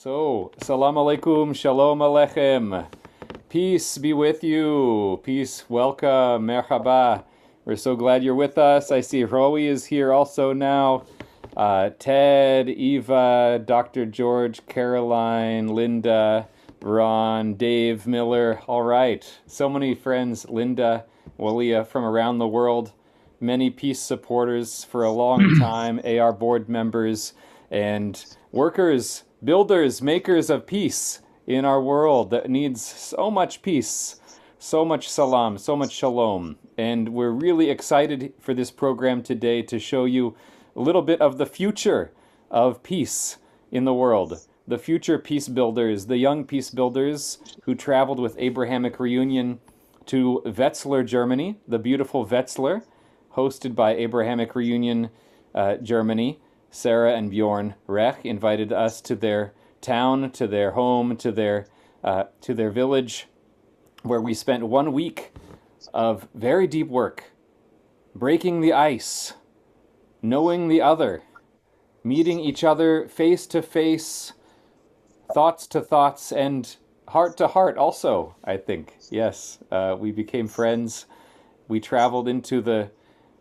So, salam alaikum, shalom aleichem. Peace be with you. Peace, welcome, merhaba. We're so glad you're with us. I see Roei is here also now. Ted, Eva, Dr. George, Caroline, Linda, Ron, Dave, Miller. All right. So many friends, Linda, Walia from around the world. Many peace supporters for a long time, AR board members, and workers, builders, makers of peace in our world that needs so much peace, so much salam, so much shalom. And we're really excited for this program today to show you a little bit of the future of peace in the world. The future peace builders, the young peace builders who traveled with Abrahamic Reunion to Wetzlar, Germany, the beautiful Wetzlar, hosted by Abrahamic Reunion Germany. Sarah and Bjoern Rech invited us to their town, to their home, to their village, where we spent 1 week of very deep work, breaking the ice, knowing the other, meeting each other face to face, thoughts to thoughts, and heart to heart also, I think. Yes, we became friends. We traveled into the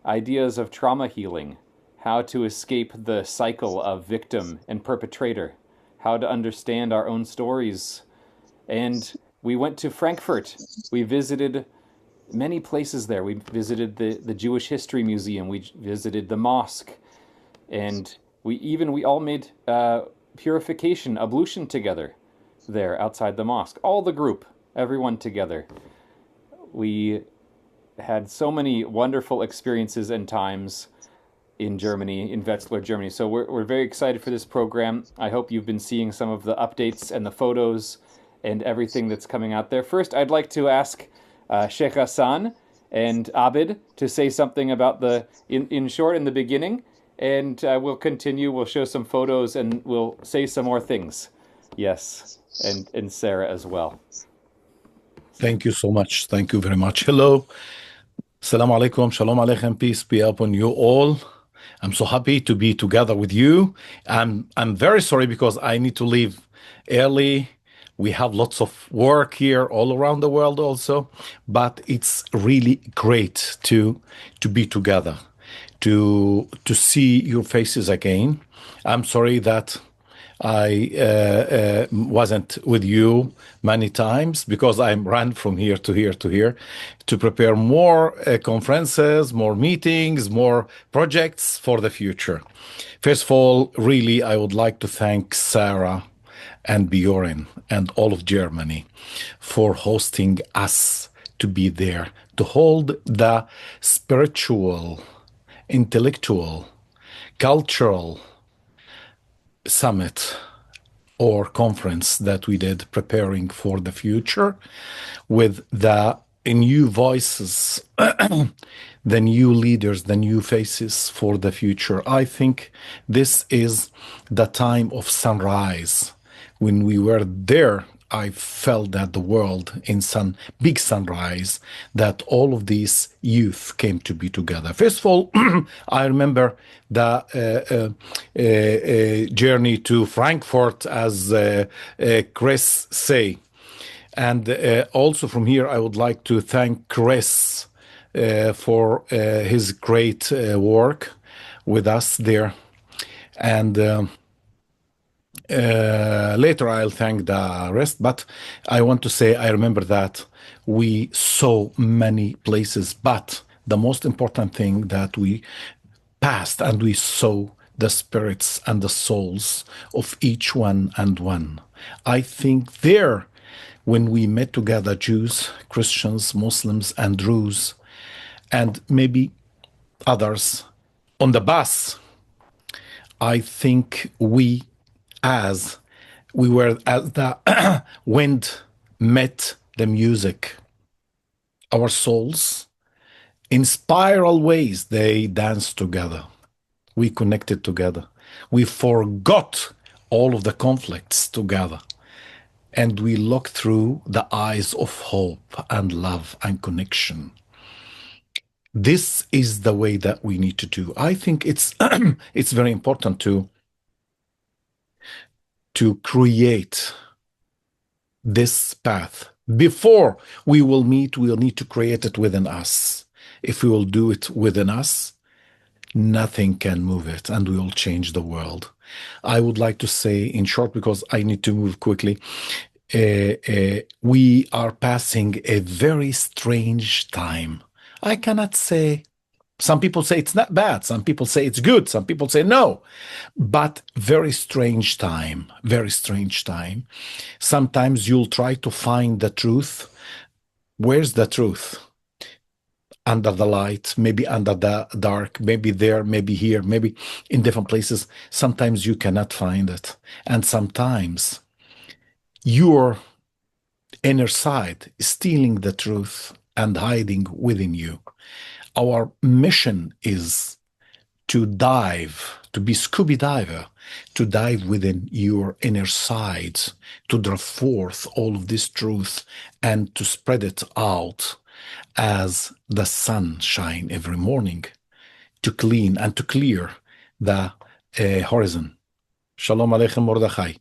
ideas of trauma healing, how to escape the cycle of victim and perpetrator, how to understand our own stories. And we went to Frankfurt. We visited many places there. We visited the Jewish History Museum. We visited the mosque. And we all made purification, ablution together there outside the mosque. All the group, everyone together. We had so many wonderful experiences and times in Germany, in Wetzlar, Germany. So we're very excited for this program. I hope you've been seeing some of the updates and the photos and everything that's coming out there. First, I'd like to ask Sheikh Ghassan and Abd to say something about in short, in the beginning, and we'll continue. We'll show some photos and we'll say some more things. Yes, and Sarah as well. Thank you so much. Thank you very much. Hello. Assalamu alaikum. Shalom aleichem. Peace be upon you all. I'm so happy to be together with you. I'm very sorry because I need to leave early. We have lots of work here all around the world also, but it's really great to be together, to see your faces again. I'm sorry that I wasn't with you many times because I ran from here to here to here to prepare more conferences, more meetings, more projects for the future. First of all, really, I would like to thank Sarah and Bjoern and all of Germany for hosting us to be there, to hold the spiritual, intellectual, cultural summit or conference that we did preparing for the future with the new voices, the new leaders, the new faces for the future. I think this is the time of sunrise. When we were there, I felt that the world in big sunrise, that all of these youth came to be together. First of all, I remember the journey to Frankfurt, as Chris say. And also from here, I would like to thank Chris for his great work with us there. And later I'll thank the rest, but I want to say I remember that we saw many places, but the most important thing that we passed and we saw the spirits and the souls of each one and one. I think there, when we met together, Jews, Christians, Muslims, and Druze, and maybe others on the bus, I think as the wind met the music, our souls, in spiral ways, they danced together. We connected together. We forgot all of the conflicts together. And we looked through the eyes of hope and love and connection. This is the way that we need to do. I think it's it's very important to to create this path. Before we will meet, we'll need to create it within us. If we will do it within us, nothing can move it, and we will change the world. I would like to say in short, because I need to move quickly, we are passing a very strange time. I cannot say, some people say it's not bad, some people say it's good, some people say no, but very strange time, very strange time. Sometimes you'll try to find the truth. Where's the truth? Under the light, maybe under the dark, maybe there, maybe here, maybe in different places. Sometimes you cannot find it. And sometimes your inner side is stealing the truth and hiding within you. Our mission is to dive, to be Scooby diver, to dive within your inner sides, to draw forth all of this truth and to spread it out as the sun shine every morning, to clean and to clear the horizon. Shalom Aleichem Mordechai.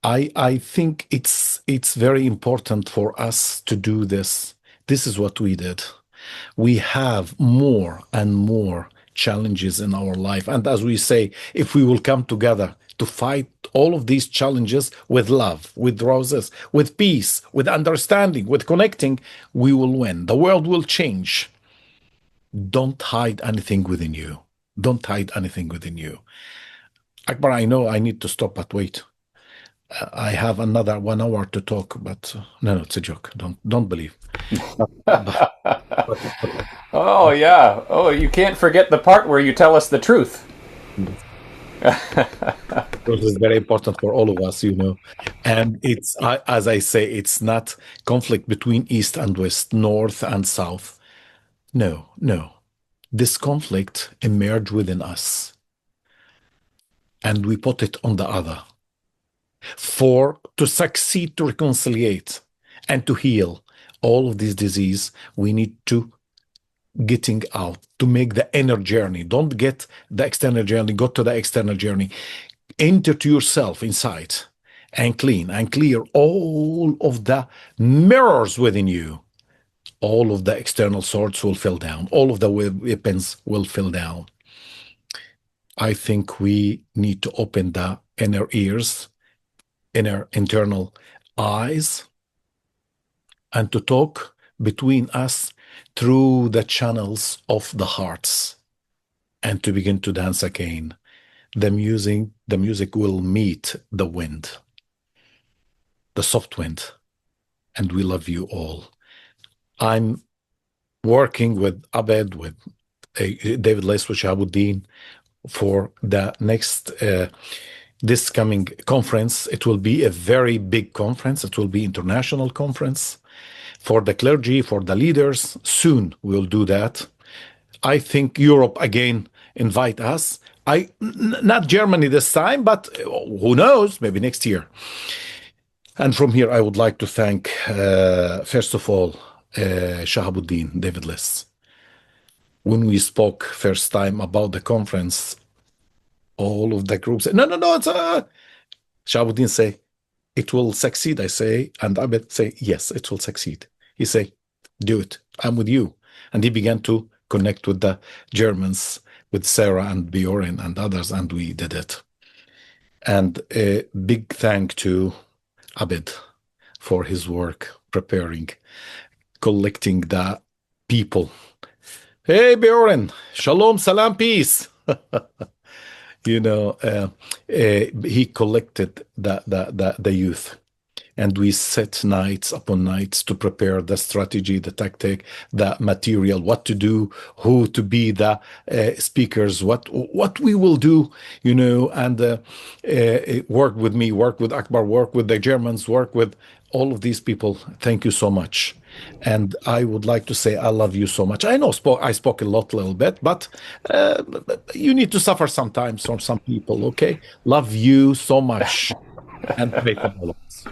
I think it's very important for us to do this. This is what we did. We have more and more challenges in our life. And as we say, if we will come together to fight all of these challenges with love, with roses, with peace, with understanding, with connecting, we will win. The world will change. Don't hide anything within you. Don't hide anything within you. Akbar, I know I need to stop, but wait. I have another 1 hour to talk, but no, it's a joke. Don't believe. Oh, yeah. Oh, you can't forget the part where you tell us the truth. This is very important for all of us, you know. And it's, as I say, it's not conflict between East and West, North and South. No. This conflict emerged within us, and we put it on the other. To succeed to reconciliate and to heal all of this disease, we need to getting out, to make the inner journey. Don't get the external journey, go to the external journey. Enter to yourself inside and clean and clear all of the mirrors within you. All of the external swords will fall down. All of the weapons will fall down. I think we need to open the inner ears, inner internal eyes, and to talk between us through the channels of the hearts, and to begin to dance again. The music will meet the wind, the soft wind, and we love you all. I'm working with Abed, with David Leswich Shahabuddin for the next this coming conference. It will be a very big conference. It will be international conference for the clergy, for the leaders. Soon we'll do that. I think Europe again invite us. Not Germany this time, but who knows, maybe next year. And from here, I would like to thank, first of all, Shahabuddin, David Les. When we spoke first time about the conference, all of the groups said, no, it's Shahabuddin say, it will succeed, I say, and Abed say, yes, it will succeed. He say, do it, I'm with you. And he began to connect with the Germans, with Sarah and Bjoern and others, and we did it. And a big thank to Abed for his work, preparing, collecting the people. Hey, Bjoern, shalom, salam, peace. You know, he collected the youth, and we set nights upon nights to prepare the strategy, the tactic, the material, what to do, who to be the speakers, what we will do, you know, and work with me, work with Akbar, work with the Germans, work with all of these people. Thank you so much. And I would like to say I love you so much. I know I spoke a little bit, but you need to suffer sometimes from some people, okay? Love you so much. And pray for all of us.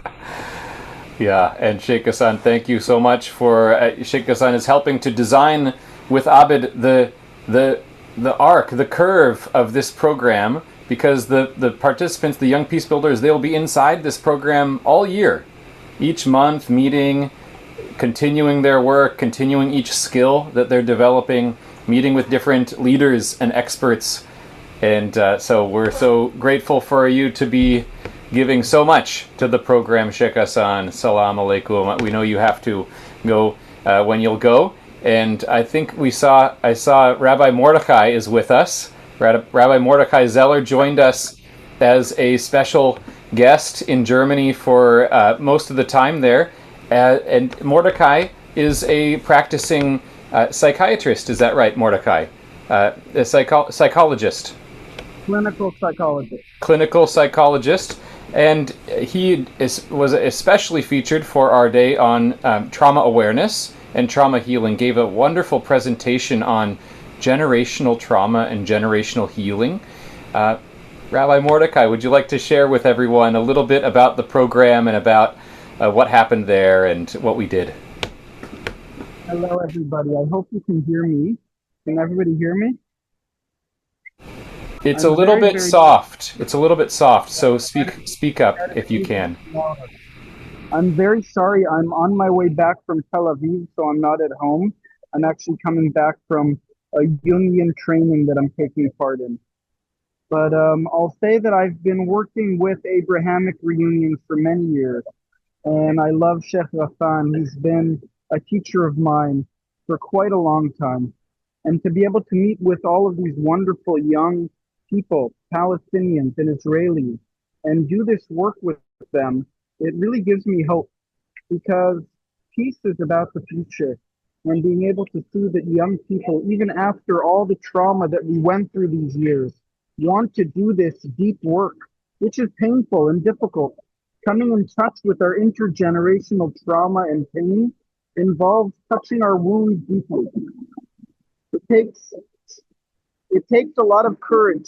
Yeah, and Sheikh Ghassan, thank you so much for Sheikh Ghassan is helping to design with Abed the arc, the curve of this program, because the participants, the young Peacebuilders, they'll be inside this program all year, each month, meeting, continuing their work, continuing each skill that they're developing, meeting with different leaders and experts. And so we're so grateful for you to be giving so much to the program, Sheikh Ghassan. Salam alaikum. We know you have to go when you'll go. And I think I saw Rabbi Mordechai is with us. Rabbi Mordechai Zeller joined us as a special guest in Germany for most of the time there. And Mordechai is a practicing psychiatrist. Is that right, Mordechai? A psychologist. Clinical psychologist. Clinical psychologist. And he was especially featured for our day on trauma awareness and trauma healing. Gave a wonderful presentation on generational trauma and generational healing. Rabbi Mordechai, would you like to share with everyone a little bit about the program and about what happened there and what we did? Hello, everybody. I hope you can hear me. Can everybody hear me? It's a little bit soft. It's a little bit soft, so speak up if you can. I'm very sorry. I'm on my way back from Tel Aviv, so I'm not at home. I'm actually coming back from a union training that I'm taking part in. But I'll say that I've been working with Abrahamic reunions for many years, and I love Sheikh Ghassan. He's been a teacher of mine for quite a long time. And to be able to meet with all of these wonderful young people, Palestinians and Israelis, and do this work with them, it really gives me hope, because peace is about the future. And being able to see that young people, even after all the trauma that we went through these years, want to do this deep work, which is painful and difficult. Coming in touch with our intergenerational trauma and pain involves touching our wounds deeply. It takes a lot of courage.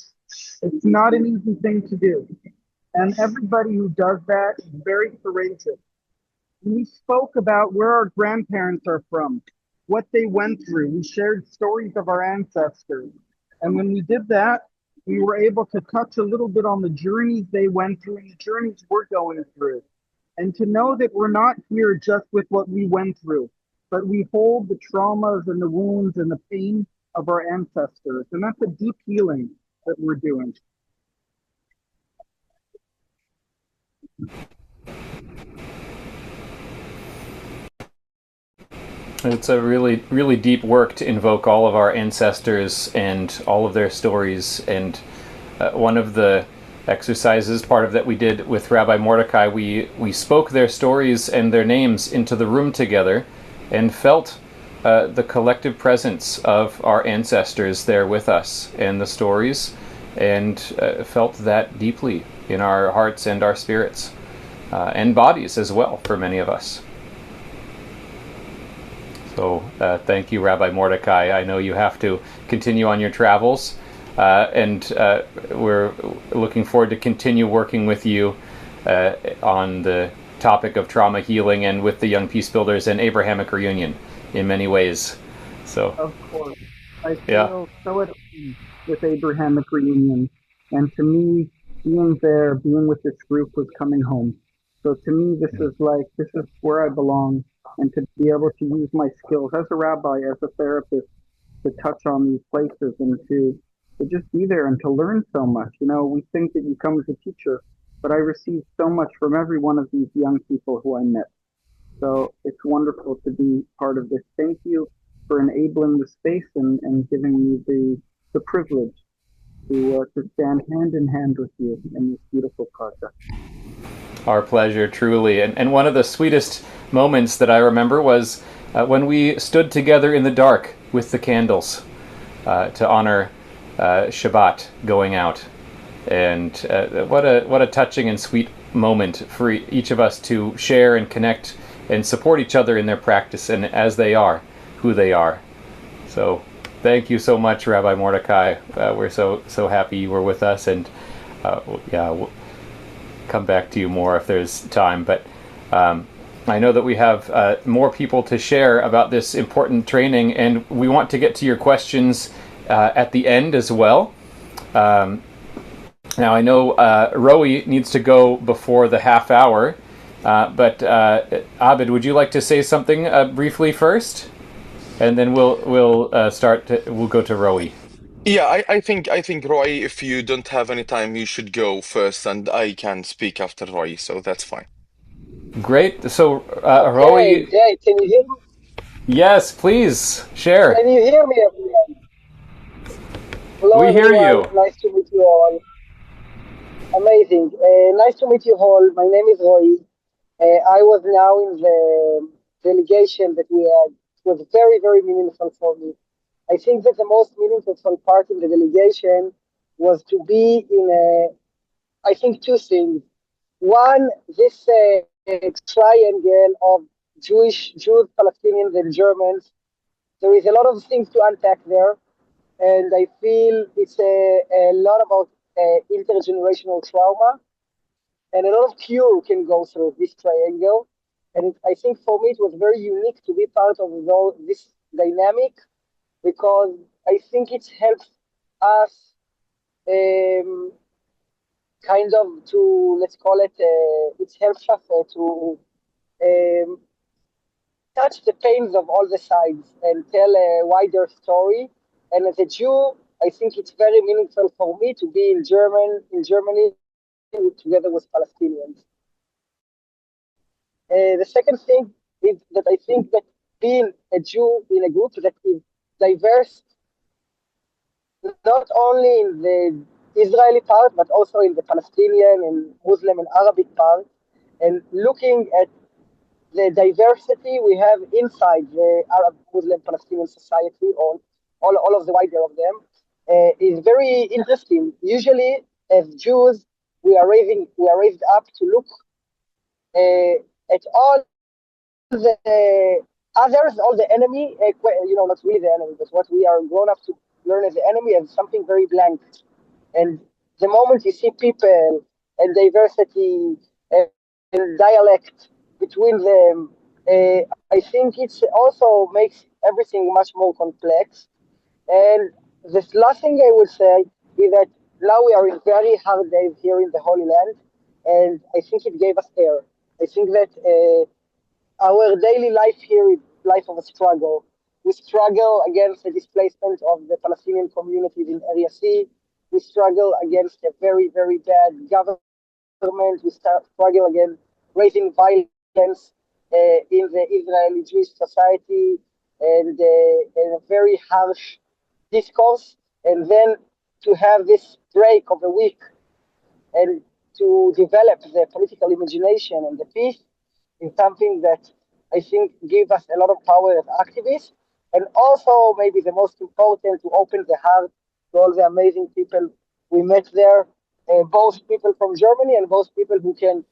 It's not an easy thing to do. And everybody who does that is very courageous. We spoke about where our grandparents are from, what they went through. We shared stories of our ancestors. And when we did that, we were able to touch a little bit on the journeys they went through and the journeys we're going through. And to know that we're not here just with what we went through, but we hold the traumas and the wounds and the pain of our ancestors. And that's a deep healing that we're doing. It's a really, really deep work to invoke all of our ancestors and all of their stories. And one of the exercises, part of that we did with Rabbi Mordechai, we spoke their stories and their names into the room together and felt the collective presence of our ancestors there with us and the stories, and felt that deeply in our hearts and our spirits and bodies as well for many of us. So thank you, Rabbi Mordechai. I know you have to continue on your travels, and we're looking forward to continue working with you on the topic of trauma healing and with the Young Peacebuilders and Abrahamic Reunion in many ways. So, of course, I feel so at home with Abrahamic Reunion, and to me, being there, being with this group was coming home. So to me, this is where I belong. And to be able to use my skills as a rabbi, as a therapist, to touch on these places and to just be there and to learn so much. You know, we think that you come as a teacher, but I received so much from every one of these young people who I met. So it's wonderful to be part of this. Thank you for enabling the space and giving me the privilege to stand hand in hand with you in this beautiful project. Our pleasure, truly. And one of the sweetest moments that I remember was when we stood together in the dark with the candles to honor Shabbat going out. And what a touching and sweet moment for each of us to share and connect and support each other in their practice and as they are, who they are. So thank you so much, Rabbi Mordechai. We're so happy you were with us, and we'll come back to you more if there's time. But I know that we have more people to share about this important training, and we want to get to your questions at the end as well. Now I know Roei needs to go before the half hour, but Abd, would you like to say something briefly first, and then we'll start. We'll go to Roei. Yeah, I think Roy, if you don't have any time, you should go first, and I can speak after Roy, so that's fine. Great. So Okay, Roei, great. Can you hear me? yes, please share. Can you hear me, everyone? Hello, We hear everyone. you. Nice to meet you all. Amazing. Nice to meet you all. My name is Roei. I was now in the delegation that we had. It was very, very meaningful for me. I think that the most meaningful part in the delegation was to be in I think two things. One, this triangle of Jews, Palestinians, and Germans. There is a lot of things to unpack there, and I feel it's a lot about intergenerational trauma, and a lot of cure can go through this triangle. And I think for me it was very unique to be part of this dynamic because I think it helps us um, kind of to, let's call it, it helps us to um, touch the pains of all the sides and tell a wider story. And as a Jew, I think it's very meaningful for me to be in Germany together with Palestinians. The second thing is that I think that being a Jew in a group that is diverse, not only in the Israeli part, but also in the Palestinian and Muslim and Arabic part, and looking at the diversity we have inside the Arab Muslim Palestinian society, or all of the wider of them, is very interesting. Usually, as Jews, we are raised up to look at all the others, all the enemy, not really the enemy, but what we are grown up to learn as the enemy as something very blank. And the moment you see people and diversity and dialect between them, I think it also makes everything much more complex. And the last thing I would say is that now we are in very hard days here in the Holy Land, and I think it gave us air. I think that our daily life here is life of a struggle. We struggle against the displacement of the Palestinian communities in Area C. We struggle against a very, very bad government. We struggle against raising violence in the Israeli Jewish society and a very harsh discourse. And then to have this break of a week and to develop the political imagination and the peace is something that I think give us a lot of power as activists, and also maybe the most important, to open the heart to all the amazing people we met there, both people from Germany and both people who can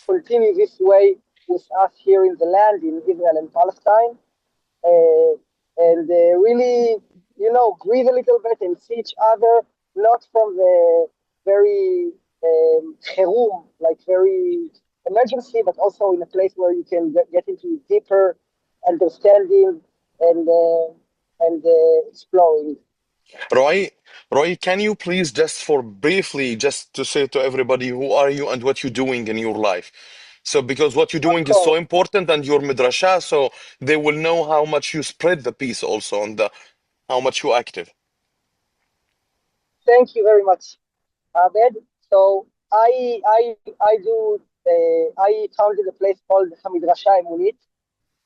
continue this way with us here in the land in Israel and Palestine, uh, and really, breathe a little bit and see each other, not from the very חירום, like very emergency, but also in a place where you can get into deeper understanding and exploring. Roy, Roy, can you please just for briefly just to say to everybody who are you and what you're doing in your life? So because what you're Of doing is so course. important and your midrasha, so they will know how much you spread the peace also and how much you're active. Thank you very much, Abed. So I founded a place called Hamidrasha Emunit,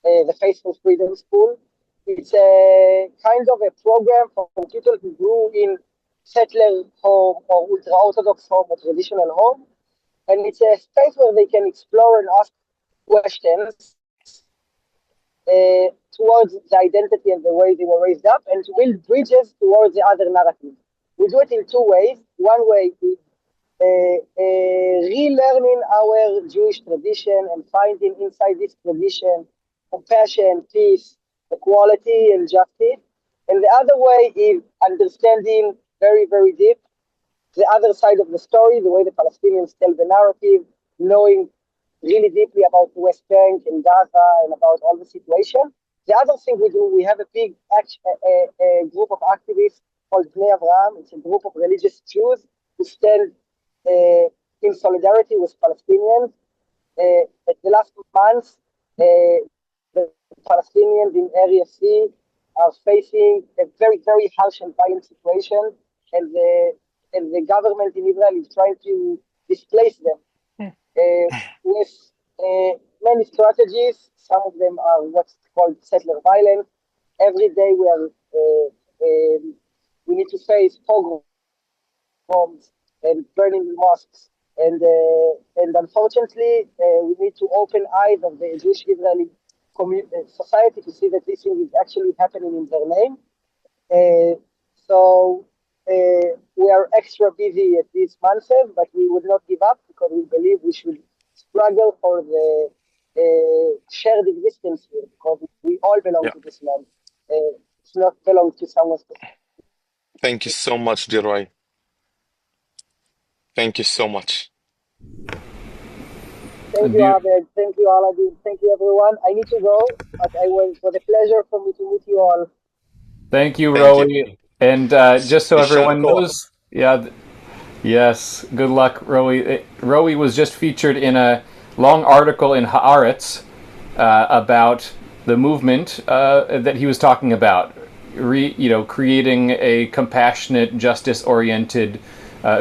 the Faithful Freedom School. It's a kind of a program for people who grew in settler home or ultra-Orthodox home or traditional home. And it's a space where they can explore and ask questions towards the identity and the way they were raised up, and to build bridges towards the other narrative. We do it in two ways. One way is relearning our Jewish tradition and finding inside this tradition compassion, peace, equality, and justice. And the other way is understanding very, very deep the other side of the story, the way the Palestinians tell the narrative, knowing really deeply about the West Bank and Gaza and about all the situation. The other thing we do, we have a big a group of activists called Bnei Avraham. It's a group of religious Jews who stand in solidarity with Palestinians. At the last months, the Palestinians in Area C are facing a very, very harsh and violent situation, and the government in Israel is trying to displace them with many strategies. Some of them are what's called settler violence. Every day we need to face pogroms and burning mosques. And unfortunately, we need to open eyes of the Jewish Israeli society to see that this thing is actually happening in their name. So we are extra busy at these months, but we will not give up because we believe we should struggle for the shared existence here, because we all belong to this land. It's not belong to someone specific. Thank you so much, dear Roei. Thank you so much. Thank you, Abed. Thank you, Aladdin. Thank you, everyone. I need to go, but it was a pleasure for me to meet you all. Thank you, Thank Roei. you. And just so everyone Sharko. knows, yes, good luck, Roei. Roei was just featured in a long article in Harritt about the movement that he was talking about, creating a compassionate, justice-oriented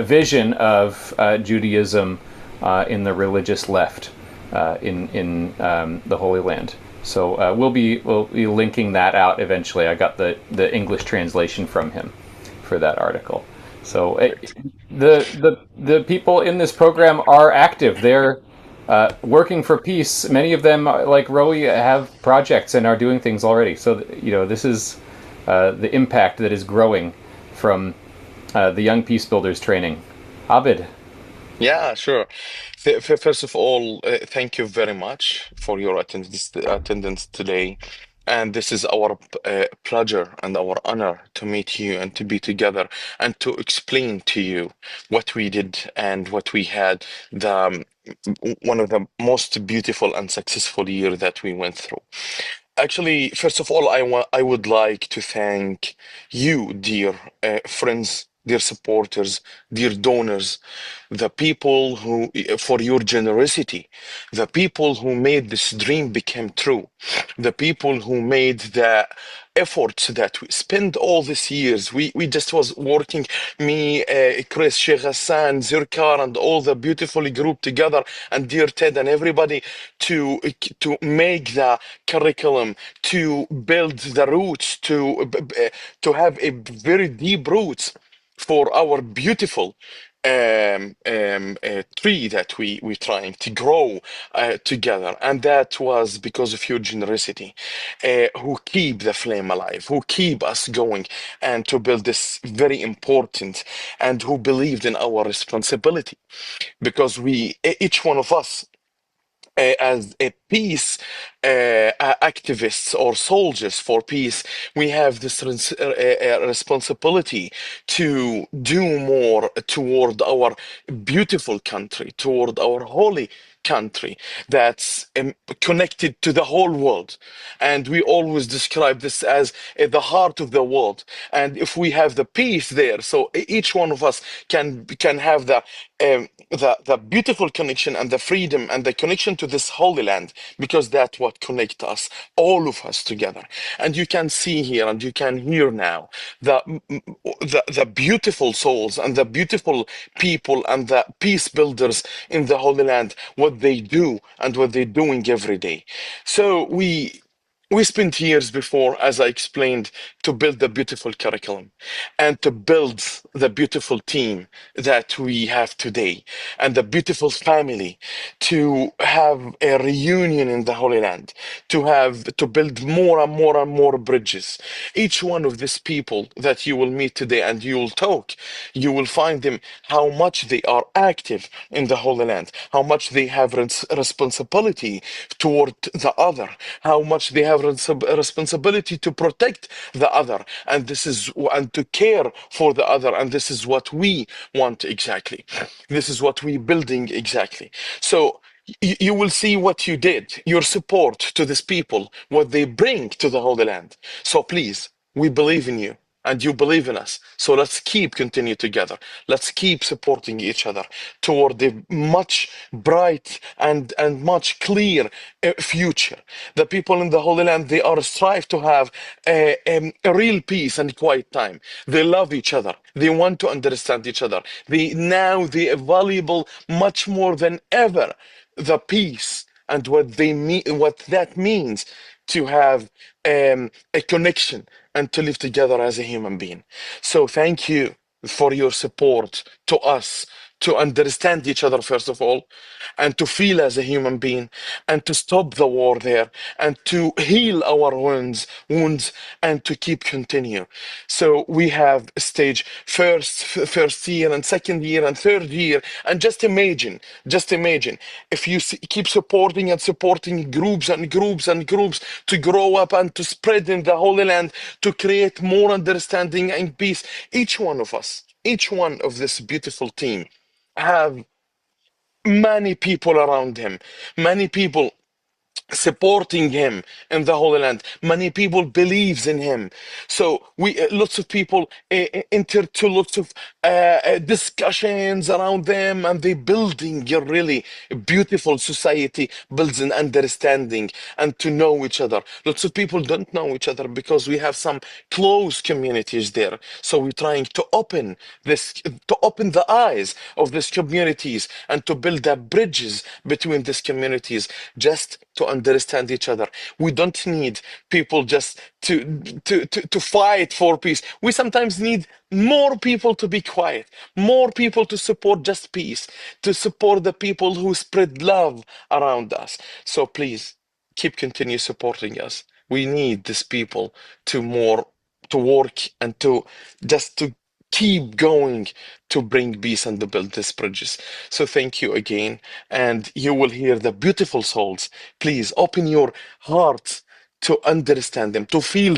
vision of Judaism in the religious left in the Holy Land. So we'll be linking that out eventually. I got the English translation from him for that article. So the people in this program are active. They're working for peace. Many of them, like Roei, have projects and are doing things already. So this is the impact that is growing from the Young Peacebuilders training. Abid. Yeah, sure. First of all, thank you very much for your attendance today. And this is our pleasure and our honor to meet you and to be together and to explain to you what we did and what we had, one of the most beautiful and successful year that we went through. Actually, first of all, I would like to thank you, dear friends, dear supporters, dear donors, the people who, for your generosity, the people who made this dream become true, the people who made the efforts that we spent all these years. We just was working, me, Chris, Sheikh, Ghassan, Zirkar, and all the beautifully group together, and dear Ted and everybody to make the curriculum, to build the roots, to have a very deep roots for our beautiful tree that we trying to grow together. And that was because of your generosity, who keep the flame alive, who keep us going, and to build this very important, and who believed in our responsibility, because each one of us, as a peace activists or soldiers for peace, we have this responsibility to do more toward our beautiful country, toward our holy country that's connected to the whole world. And we always describe this as the heart of the world. And if we have the peace there, so each one of us can have the beautiful connection and the freedom and the connection to this holy land, because that's what connects us, all of us together. And you can see here and you can hear now the beautiful souls and the beautiful people and the peace builders in the Holy Land, what they do and what they're doing every day. So we spent years before, as I explained, to build the beautiful curriculum and to build the beautiful team that we have today and the beautiful family, to have a reunion in the Holy Land, to build more and more and more bridges. Each one of these people that you will meet today and you will talk, you will find them how much they are active in the Holy Land, how much they have responsibility toward the other, how much they have responsibility to protect the other, and to care for the other. And this is what we want exactly. This is what we're building exactly. So you will see what you did, your support to these people, what they bring to the Holy Land. So please, we believe in you. and you believe in us. So let's continue together. Let's keep supporting each other toward the much bright and much clear future. The people in the Holy Land, they are strive to have a real peace and quiet time. They love each other. They want to understand each other. They valuable much more than ever the peace and what that means to have a connection and to live together as a human being. So thank you for your support to us, to understand each other, first of all, and to feel as a human being, and to stop the war there, and to heal our wounds, and to keep continue. So we have stage first year and second year and third year, and just imagine if you keep supporting groups and groups and groups to grow up and to spread in the Holy Land, to create more understanding and peace. Each one of us, each one of this beautiful team have many people around him, many people supporting him in the Holy Land. Many people believes in him. So we lots of people enter to lots of discussions around them, and they building a really beautiful society, builds an understanding and to know each other. Lots of people don't know each other because we have some close communities there. So we're trying to open the eyes of these communities and to build up bridges between these communities, just to understand each other. We don't need people just to fight for peace. We sometimes need more people to be quiet, more people to support just peace, to support the people who spread love around us. So please continue supporting us. We need these people to work and to keep going to bring peace and to build these bridges. So thank you again, and you will hear the beautiful souls. Please open your hearts to understand them, to feel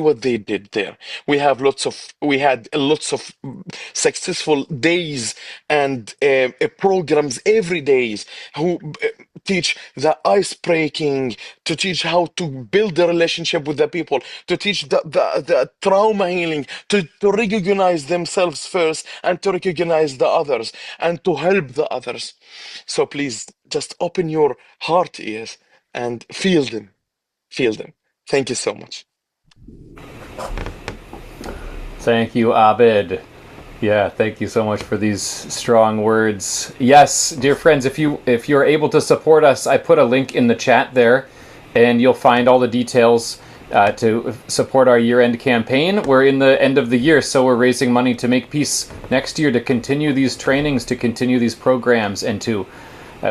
what they did there. We had lots of successful days and programs every day who teach the ice breaking, to teach how to build a relationship with the people, to teach the trauma healing, to recognize themselves first and to recognize the others and to help the others. So please just open your heart ears and feel them. Thank you so much. Thank you, Abd. Yeah, thank you so much for these strong words. Yes, dear friends, if you're able to support us, I put a link in the chat there, and you'll find all the details to support our year-end campaign. We're in the end of the year, so we're raising money to make peace next year, to continue these trainings, to continue these programs, and to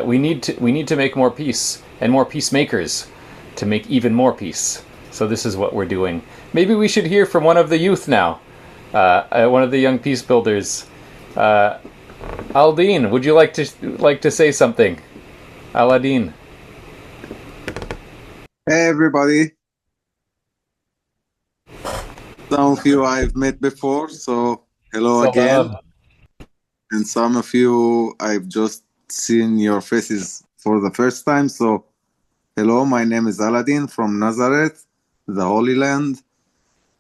we need to make more peace and more peacemakers to make even more peace. So this is what we're doing. Maybe we should hear from one of the youth now. One of the young peace builders. Aldin, would you like to say something? Aladdin. Hey everybody. Some of you I've met before, so hello again. And some of you I've just seen your faces for the first time, so hello, my name is Aladdin from Nazareth, the Holy Land.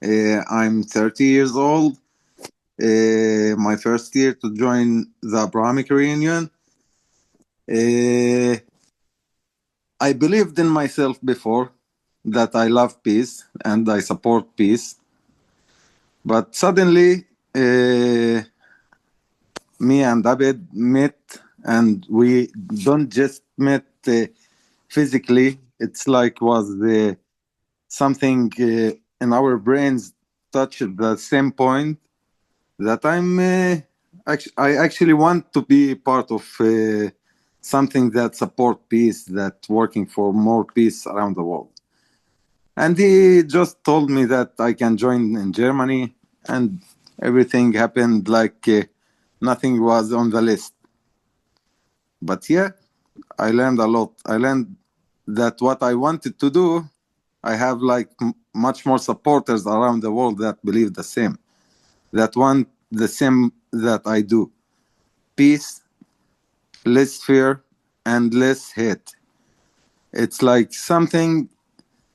I'm 30 years old. My first year to join the Abrahamic reunion. I believed in myself before that I love peace and I support peace. But suddenly, me and Abed met, and we don't just met physically. It's like was something in our brains touched the same point that I actually want to be part of something that support peace, that working for more peace around the world. And he just told me that I can join in Germany, and everything happened like nothing was on the list. But yeah, I learned a lot. I learned that what I wanted to do, I have like much more supporters around the world that believe the same, that want the same that I do. Peace, less fear, and less hate. It's like something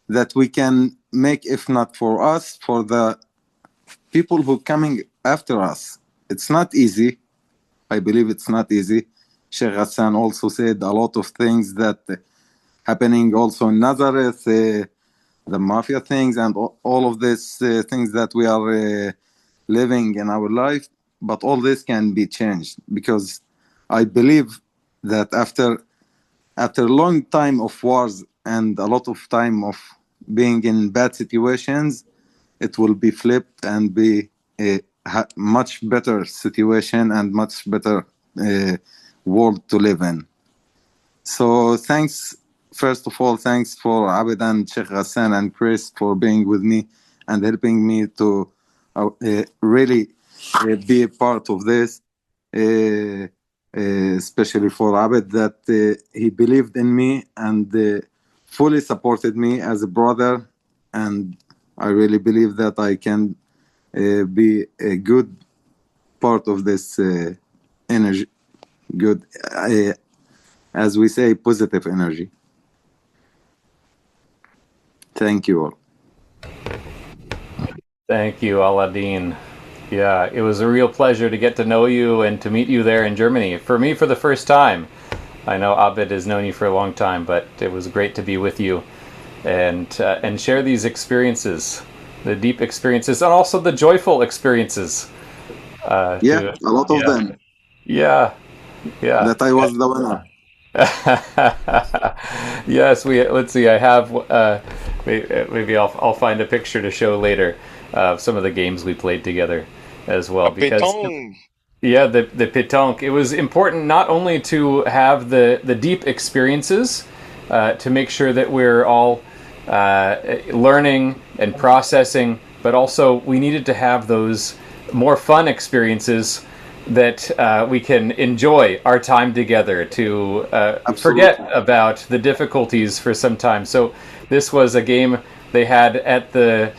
that we can make, if not for us, for the people who coming after us. It's not easy. I believe it's not easy. Sheikh Ghassan also said a lot of things that happening also in Nazareth, the mafia things and all of these things that we are living in our life. But all this can be changed, because I believe that after a long time of wars and a lot of time of being in bad situations, it will be flipped and be a much better situation and much better world to live in. So thanks, first of all, thanks for Abd and Sheikh Ghassan and Chris for being with me and helping me to really be a part of this, especially for Abd, that he believed in me and fully supported me as a brother. And I really believe that I can be a good part of this energy, good, as we say, positive energy. Thank you all. Thank you, Aladdin. Yeah, it was a real pleasure to get to know you and to meet you there in Germany. For me, for the first time. I know Abd has known you for a long time, but it was great to be with you and share these experiences, the deep experiences, and also the joyful experiences. A lot of them. Yeah. That I was the winner. Yes, let's see. I have maybe I'll find a picture to show later of some of the games we played together as well. Because yeah, the pétanque. It was important not only to have the deep experiences to make sure that we're all learning and processing, but also we needed to have those more fun experiences that we can enjoy our time together, to forget about the difficulties for some time. So this was a game they had at the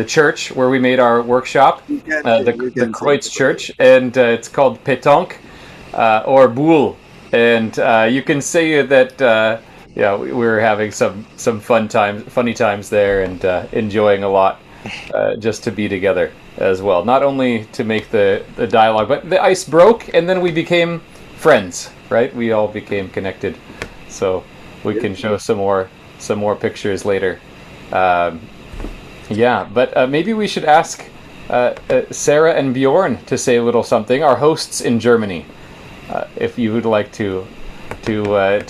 church where we made our workshop, the Kreutz Church, and it's called pétanque or boule. And you can see that we were having some funny times there, and enjoying a lot just to be together as well. Not only to make the dialogue, but the ice broke, and then we became friends, right? We all became connected. So we can show some more pictures later. But maybe we should ask Sarah and Bjoern to say a little something, our hosts in Germany, if you would like to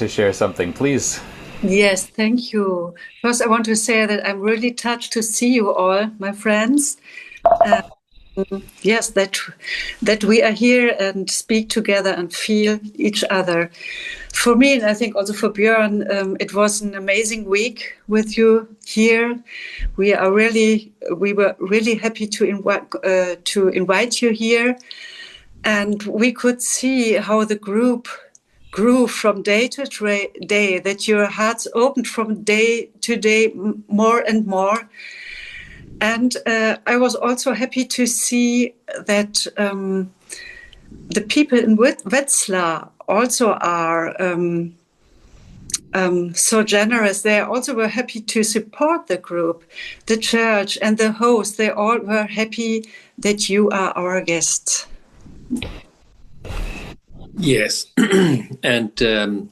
share something, please. Yes, thank you. First, I want to say that I'm really touched to see you all, my friends. Yes, that we are here and speak together and feel each other. For me, and I think also for Bjoern, it was an amazing week with you here. We were really happy to invite you here, and we could see how the group grew from day to day. That your hearts opened from day to day more and more. And I was also happy to see that the people in Wetzlar also are so generous. They also were happy to support the group, the church, and the host. They all were happy that you are our guests. Yes, and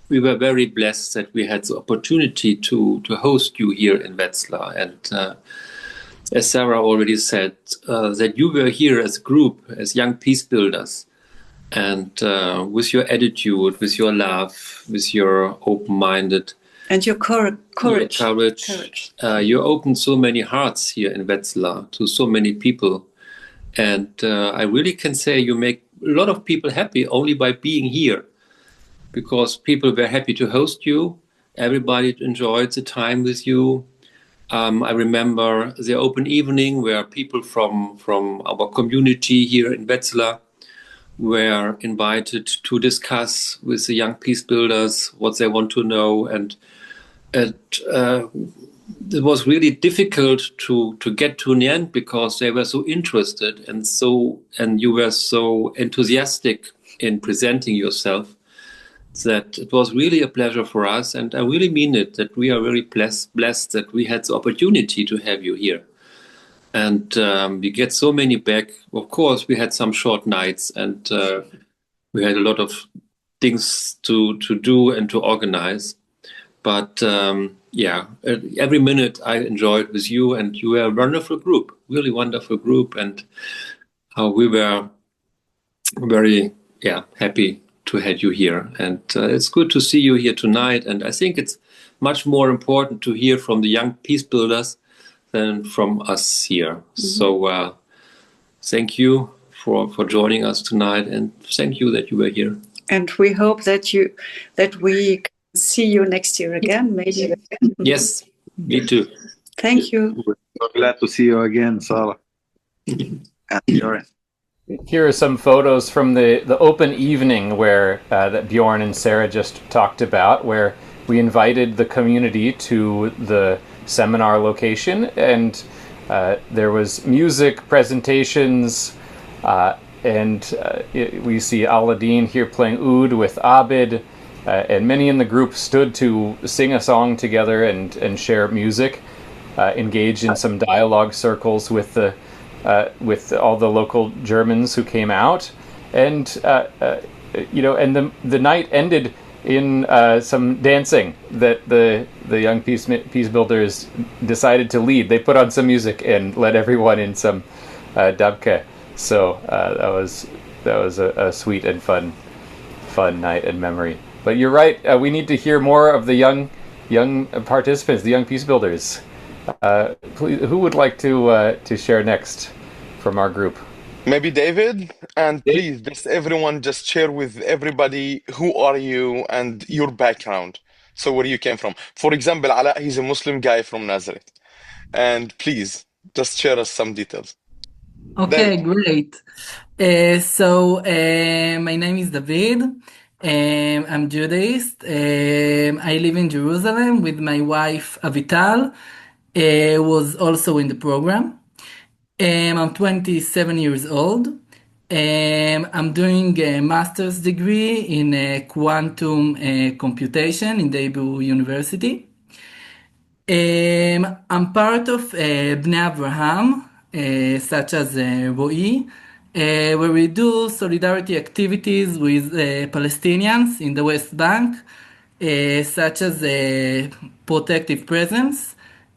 we were very blessed that we had the opportunity to host you here in Wetzlar. And as Sarah already said, that you were here as a group, as young peace builders, and with your attitude, with your love, with your open-minded and your courage. You opened so many hearts here in Wetzlar to so many people, and I really can say you make a lot of people happy only by being here, because people were happy to host you. Everybody enjoyed the time with you. I remember the open evening where people from our community here in Wetzlar were invited to discuss with the young peace builders what they want to know, and it was really difficult to get to the end, because they were so interested and you were so enthusiastic in presenting yourself, that it was really a pleasure for us. And I really mean it, that we are very blessed that we had the opportunity to have you here. And we get so many back. Of course, we had some short nights, and we had a lot of things to do and to organize. But every minute I enjoyed with you, and you were a wonderful group, really wonderful group, and we were very happy to have you here. And it's good to see you here tonight. And I think it's much more important to hear from the young peace builders than from us here. Mm-hmm. So thank you for joining us tonight, and thank you that you were here. And we hope that we can see you next year again, maybe. Yes, me too. Thank you. We're so glad to see you again, Sarah. And Bjoern. Here are some photos from the open evening where that Bjoern and Sarah just talked about, where we invited the community to the seminar location, and there was music, presentations, and we see Aladdin here playing oud with Abd, and many in the group stood to sing a song together and share music, engage in some dialogue circles with all the local Germans who came out, and and the night ended in some dancing that the young peace builders decided to lead. They put on some music and led everyone in some dabke. So that was a sweet and fun night and memory. But you're right. We need to hear more of the young participants, the young peace builders. Please, who would like to share next from our group? Maybe David, and please, just everyone, just share with everybody who are you and your background. So where you came from. For example, Ala, he's a Muslim guy from Nazareth, and please just share us some details. Okay, David. great. My name is David. I'm Judaist. I live in Jerusalem with my wife Avital, was also in the program. I'm 27 years old. I'm doing a master's degree in quantum computation in the Hebrew University. I'm part of Bnei Abraham, such as Roei, where we do solidarity activities with Palestinians in the West Bank, such as protective presence,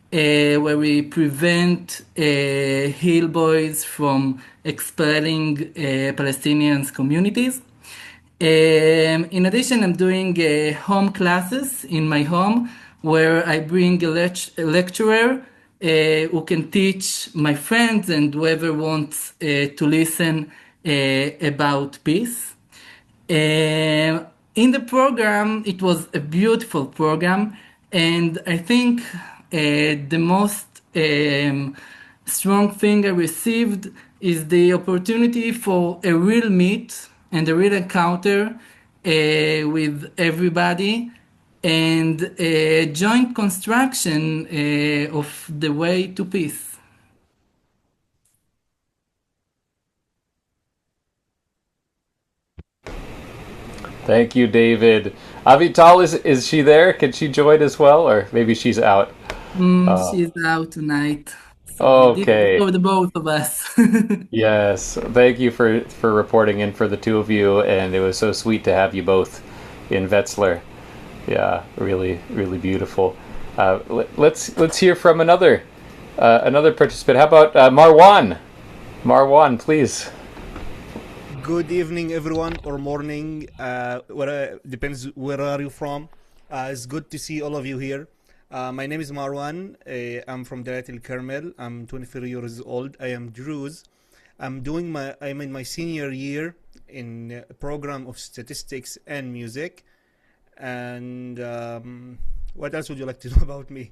where we prevent hill boys from expelling Palestinian communities. In addition, I'm doing home classes in my home, where I bring a lecturer who can teach my friends and whoever wants to listen about peace. In the program, it was a beautiful program, and I think the most strong thing I received is the opportunity for a real meet and a real encounter with everybody, and a joint construction of the way to peace. Thank you, David. Avital, is she there? Can she join as well, or maybe she's out? She's out tonight. So Okay. for the both of us. Yes. Thank you for reporting in for the two of you, and it was so sweet to have you both in Wetzlar. Yeah, really, really beautiful. Let's hear from another participant. How about Marwan? Marwan, please. Good evening, everyone, or morning. Depends where are you from. It's good to see all of you here. My name is Marwan. I'm from Daliat al-Carmel. I'm 24 years old. I am Druze. I'm in my senior year in a program of statistics and music. And what else would you like to know about me?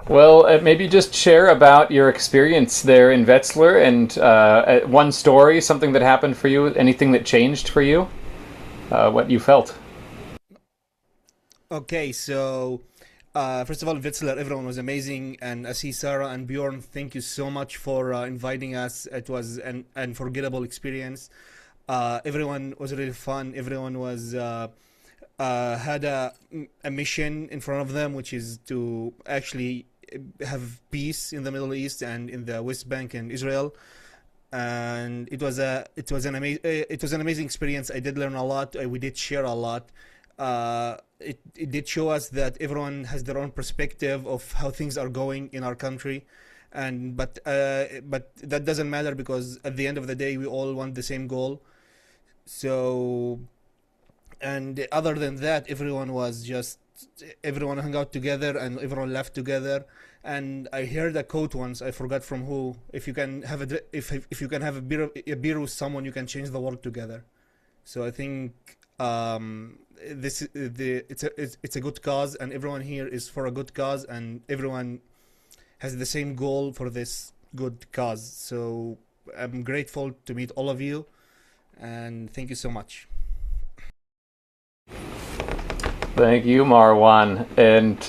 Well, maybe just share about your experience there in Wetzlar, and one story, something that happened for you, anything that changed for you, what you felt. Okay, so first of all, in Wetzlar, everyone was amazing, and I see Sarah and Bjoern, thank you so much for inviting us. It was an unforgettable experience. Everyone was really fun. Everyone was had a mission in front of them, which is to actually have peace in the Middle East and in the West Bank and Israel. And it was an amazing experience. I did learn a lot. We did share a lot. It did show us that everyone has their own perspective of how things are going in our country, but that doesn't matter, because at the end of the day we all want the same goal. So, and other than that, everyone hung out together and everyone laughed together. And I heard a quote once, I forgot from who: if you can have a beer with someone, you can change the world together. So I think it's a good cause, and everyone here is for a good cause, and everyone has the same goal for this good cause. So I'm grateful to meet all of you, and thank you so much. Thank you, Marwan. And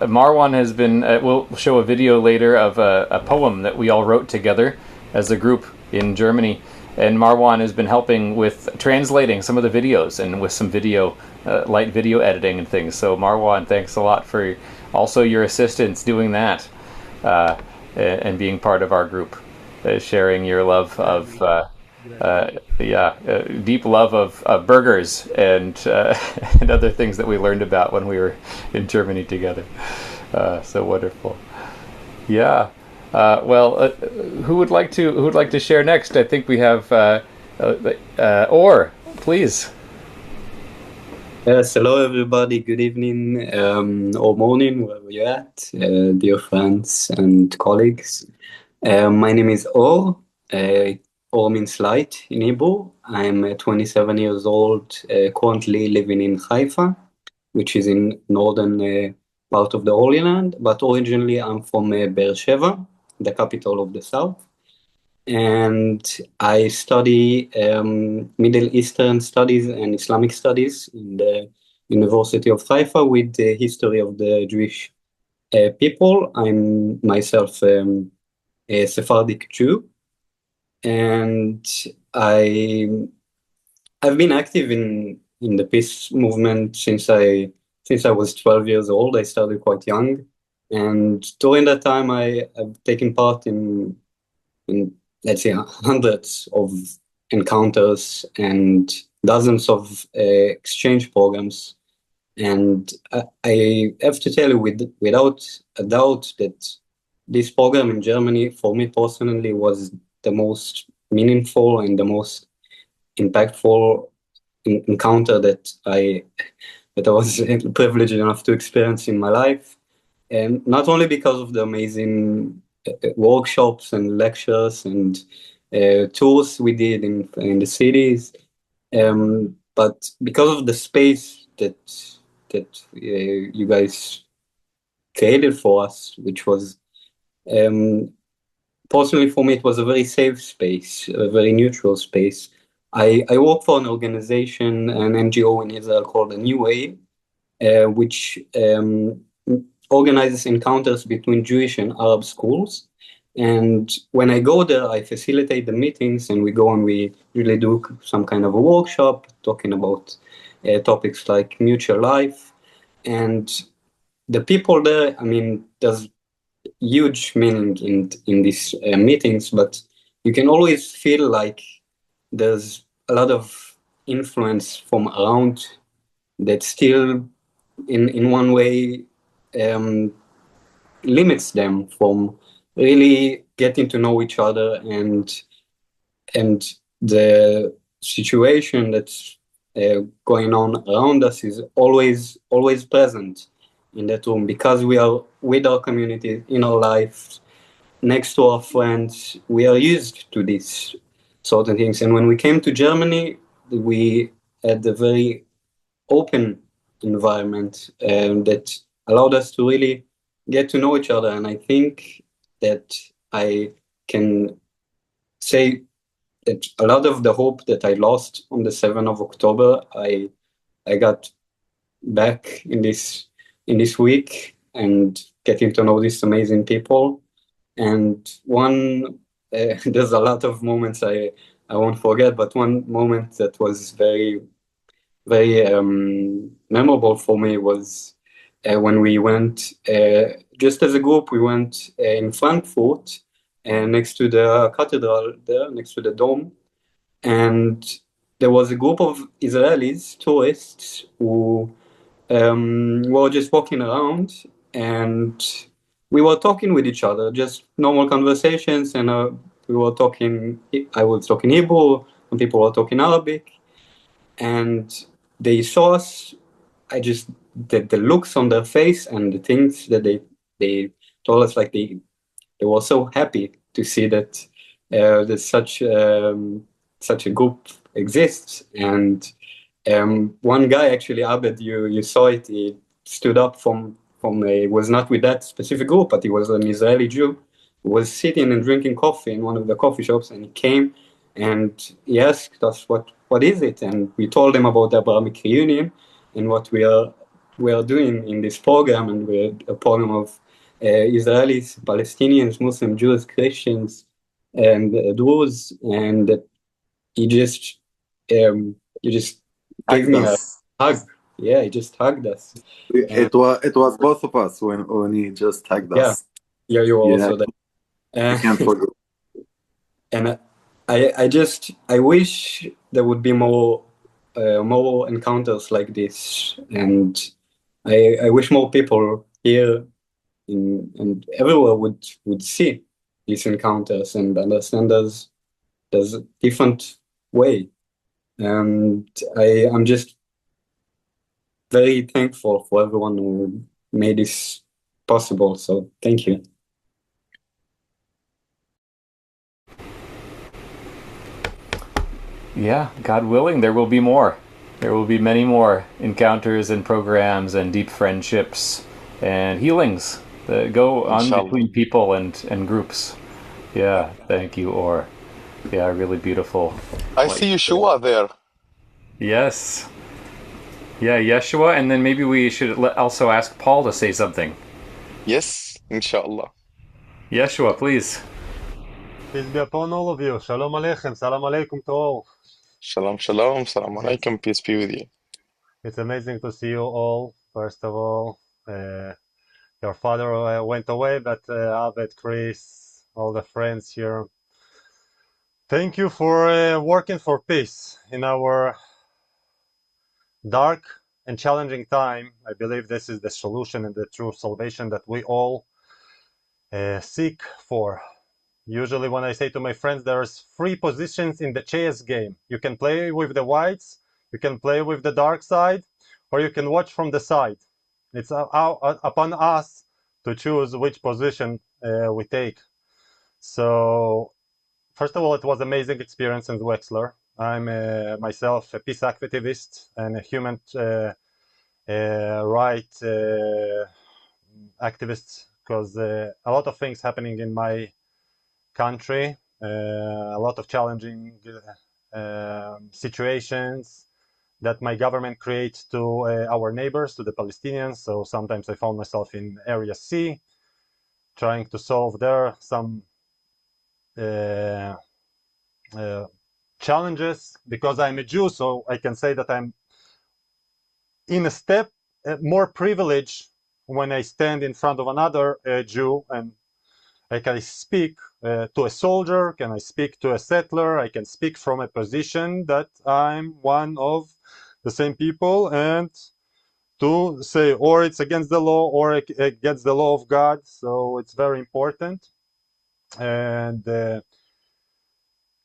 Marwan has been, we'll show a video later of a poem that we all wrote together as a group in Germany. And Marwan has been helping with translating some of the videos and with some light video editing and things. So Marwan, thanks a lot for also your assistance doing that and being part of our group, sharing your love of deep love of burgers and and other things that we learned about when we were in Germany together. So wonderful. Yeah. Who would like to share next? I think we have Or, please. Yes, hello everybody. Good evening or morning, wherever you're at, dear friends and colleagues. My name is Or. Or means light in Hebrew. I'm 27 years old, currently living in Haifa, which is in northern part of the Holy Land. But originally I'm from Beersheba, the capital of the south. And I study Middle Eastern studies and Islamic studies in the University of Haifa with the history of the Jewish people. I'm myself a Sephardic Jew. And I've been active in the peace movement since I was 12 years old. I started quite young, and during that time I've taken part in let's say hundreds of encounters and dozens of exchange programs. And I have to tell you without a doubt that this program in Germany, for me personally, was the most meaningful and the most impactful encounter that I was privileged enough to experience in my life. And not only because of the amazing workshops and lectures and tours we did in the cities, but because of the space that you guys created for us, which was personally for me, it was a very safe space, a very neutral space. I work for an organization, an NGO in Israel called the New which organizes encounters between Jewish and Arab schools. And when I go there, I facilitate the meetings, and we go and we really do some kind of a workshop talking about topics like mutual life. And the people there, I mean, there's huge meaning in these meetings, but you can always feel like there's a lot of influence from around that still in one way limits them from really getting to know each other, and the situation that's going on around us is always present in that room, because we are with our community in our life, next to our friends. We are used to these sort of things. And when we came to Germany, we had a very open environment that allowed us to really get to know each other. And I think that I can say that a lot of the hope that I lost on the 7th of October, I got back in this week and getting to know these amazing people. And one, there's a lot of moments I won't forget, but one moment that was very, very memorable for me was when we went, just as a group, we went in Frankfurt, next to the cathedral there, next to the dome. And there was a group of Israelis, tourists, who were just walking around, and we were talking with each other, just normal conversations, and we were talking, I was talking Hebrew, and people were talking Arabic, and they saw us. The looks on their face and the things that they told us, like they were so happy to see that there's such a group exists. And one guy, actually, Abed, you saw it, he stood up from was not with that specific group, but he was an Israeli Jew who was sitting and drinking coffee in one of the coffee shops, and he came and he asked us what is it, and we told him about the Abrahamic reunion and what we are doing in this program, and we're a program of Israelis, Palestinians, Muslims, Jews, Christians, and Druze, and he just gave me a hug. Yeah, he just hugged us. It was both of us when he just hugged us. Yeah, you were also there. I can't forget. And I wish there would be more encounters like this, and I wish more people here and everywhere would see these encounters and understand there's a different way. And I'm just very thankful for everyone who made this possible. So thank you. Yeah, God willing, there will be more. There will be many more encounters and programs and deep friendships and healings that go on between people and groups. Yeah, thank you, Or. Yeah, really beautiful. I see Yeshua there. Yes. Yeah, Yeshua, and then maybe we should also ask Paul to say something. Yes, inshallah. Yeshua, please. Peace be upon all of you. Shalom Aleichem. Salam Alaikum to all. Shalom, shalom. Salam alaikum. Peace be with you. It's amazing to see you all. First of all, your father went away, but Abed, Chris, all the friends here. Thank you for working for peace in our dark and challenging time. I believe this is the solution and the true salvation that we all seek for. Usually when I say to my friends, there's 3 positions in the chess game. You can play with the whites, you can play with the dark side, or you can watch from the side. It's upon us to choose which position we take. So, first of all, it was an amazing experience in Wexler. I'm myself a peace activist and a human rights activist, because a lot of things happening in my country, a lot of challenging situations that my government creates to our neighbors, to the Palestinians. So sometimes I found myself in Area C, trying to solve there some challenges, because I'm a Jew, so I can say that I'm in a step more privileged when I stand in front of another Jew, and I can speak to a soldier, can I speak to a settler, I can speak from a position that I'm one of the same people, and to say, or it's against the law, or against the law of God. So it's very important. And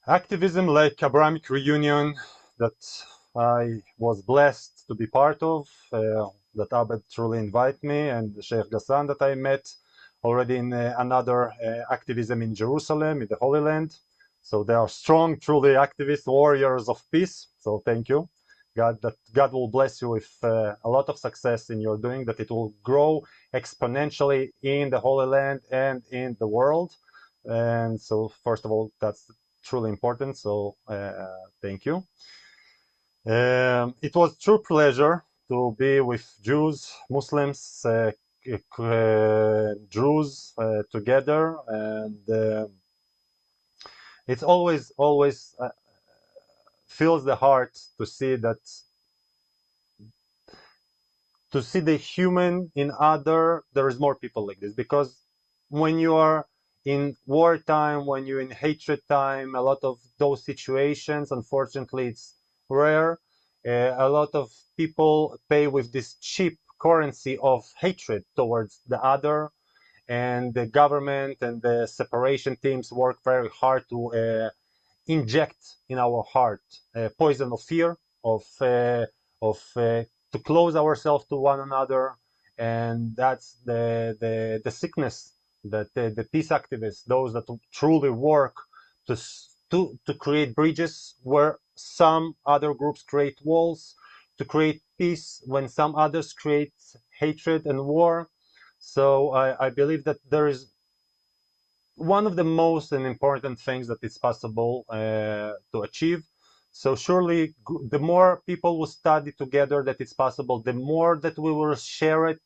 activism like Abrahamic reunion that I was blessed to be part of, that Abed truly invited me, and the Sheikh Ghassan that I met already in another activism in Jerusalem, in the Holy Land. So they are strong, truly activist warriors of peace. So thank you. God will bless you with a lot of success in your doing, that it will grow exponentially in the Holy Land and in the world. And so, first of all, that's truly important. So thank you. It was true pleasure to be with Jews, Muslims, Druze together, and it's always fills the heart to see that to see the human in other. There is more people like this, because when you are in wartime, when you're in hatred time, a lot of those situations, unfortunately, it's rare. A lot of people pay with this cheap currency of hatred towards the other, and the government and the separation teams work very hard to inject in our heart poison of fear, of to close ourselves to one another, and that's the sickness that the peace activists, those that truly work to create bridges where some other groups create walls, to create peace when some others create hatred and war. So I believe that there is one of the most important things that is possible to achieve. So surely the more people will study together that it's possible, the more that we will share it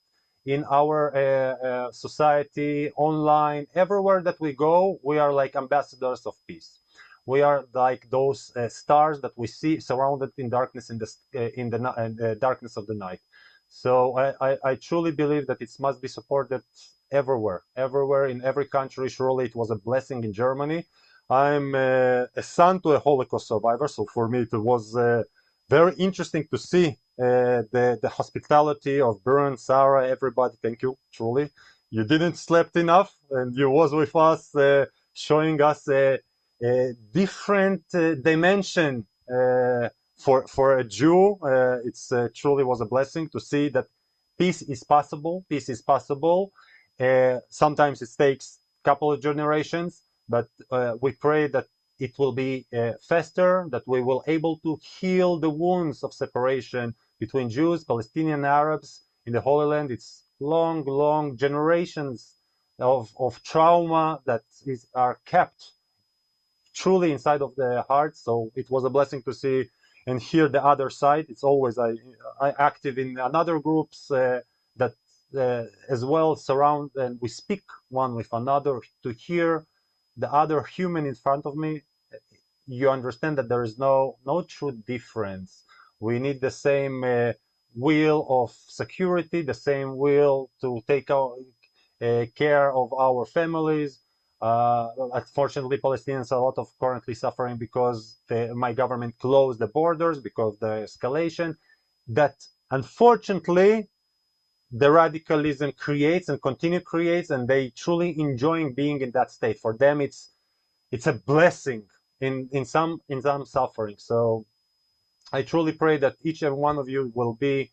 in our society, online, everywhere that we go. We are like ambassadors of peace. We are like those stars that we see surrounded in darkness in the darkness of the night. So I truly believe that it must be supported everywhere in every country. Surely it was a blessing in Germany. I'm a son to a Holocaust survivor, so for me it was very interesting to see the hospitality of Bjoern, Sarah, everybody. Thank you, truly. You didn't slept enough, and you was with us, showing us a different dimension for a Jew. It's truly was a blessing to see that peace is possible. Peace is possible. Sometimes it takes a couple of generations, but we pray that it will be faster, that we will able to heal the wounds of separation between Jews, Palestinian, Arabs in the Holy Land. It's long generations of trauma that are kept truly inside of the heart. So it was a blessing to see and hear the other side. It's always I active in another groups that as well surround, and we speak one with another to hear the other human in front of me. You understand that there is no true difference. We need the same will of security, the same will to take care of our families. Unfortunately, Palestinians are a lot of currently suffering because my government closed the borders because the escalation that unfortunately the radicalism creates and continue creates, and they truly enjoying being in that state. For them, it's a blessing in some suffering. So I truly pray that each and one of you will be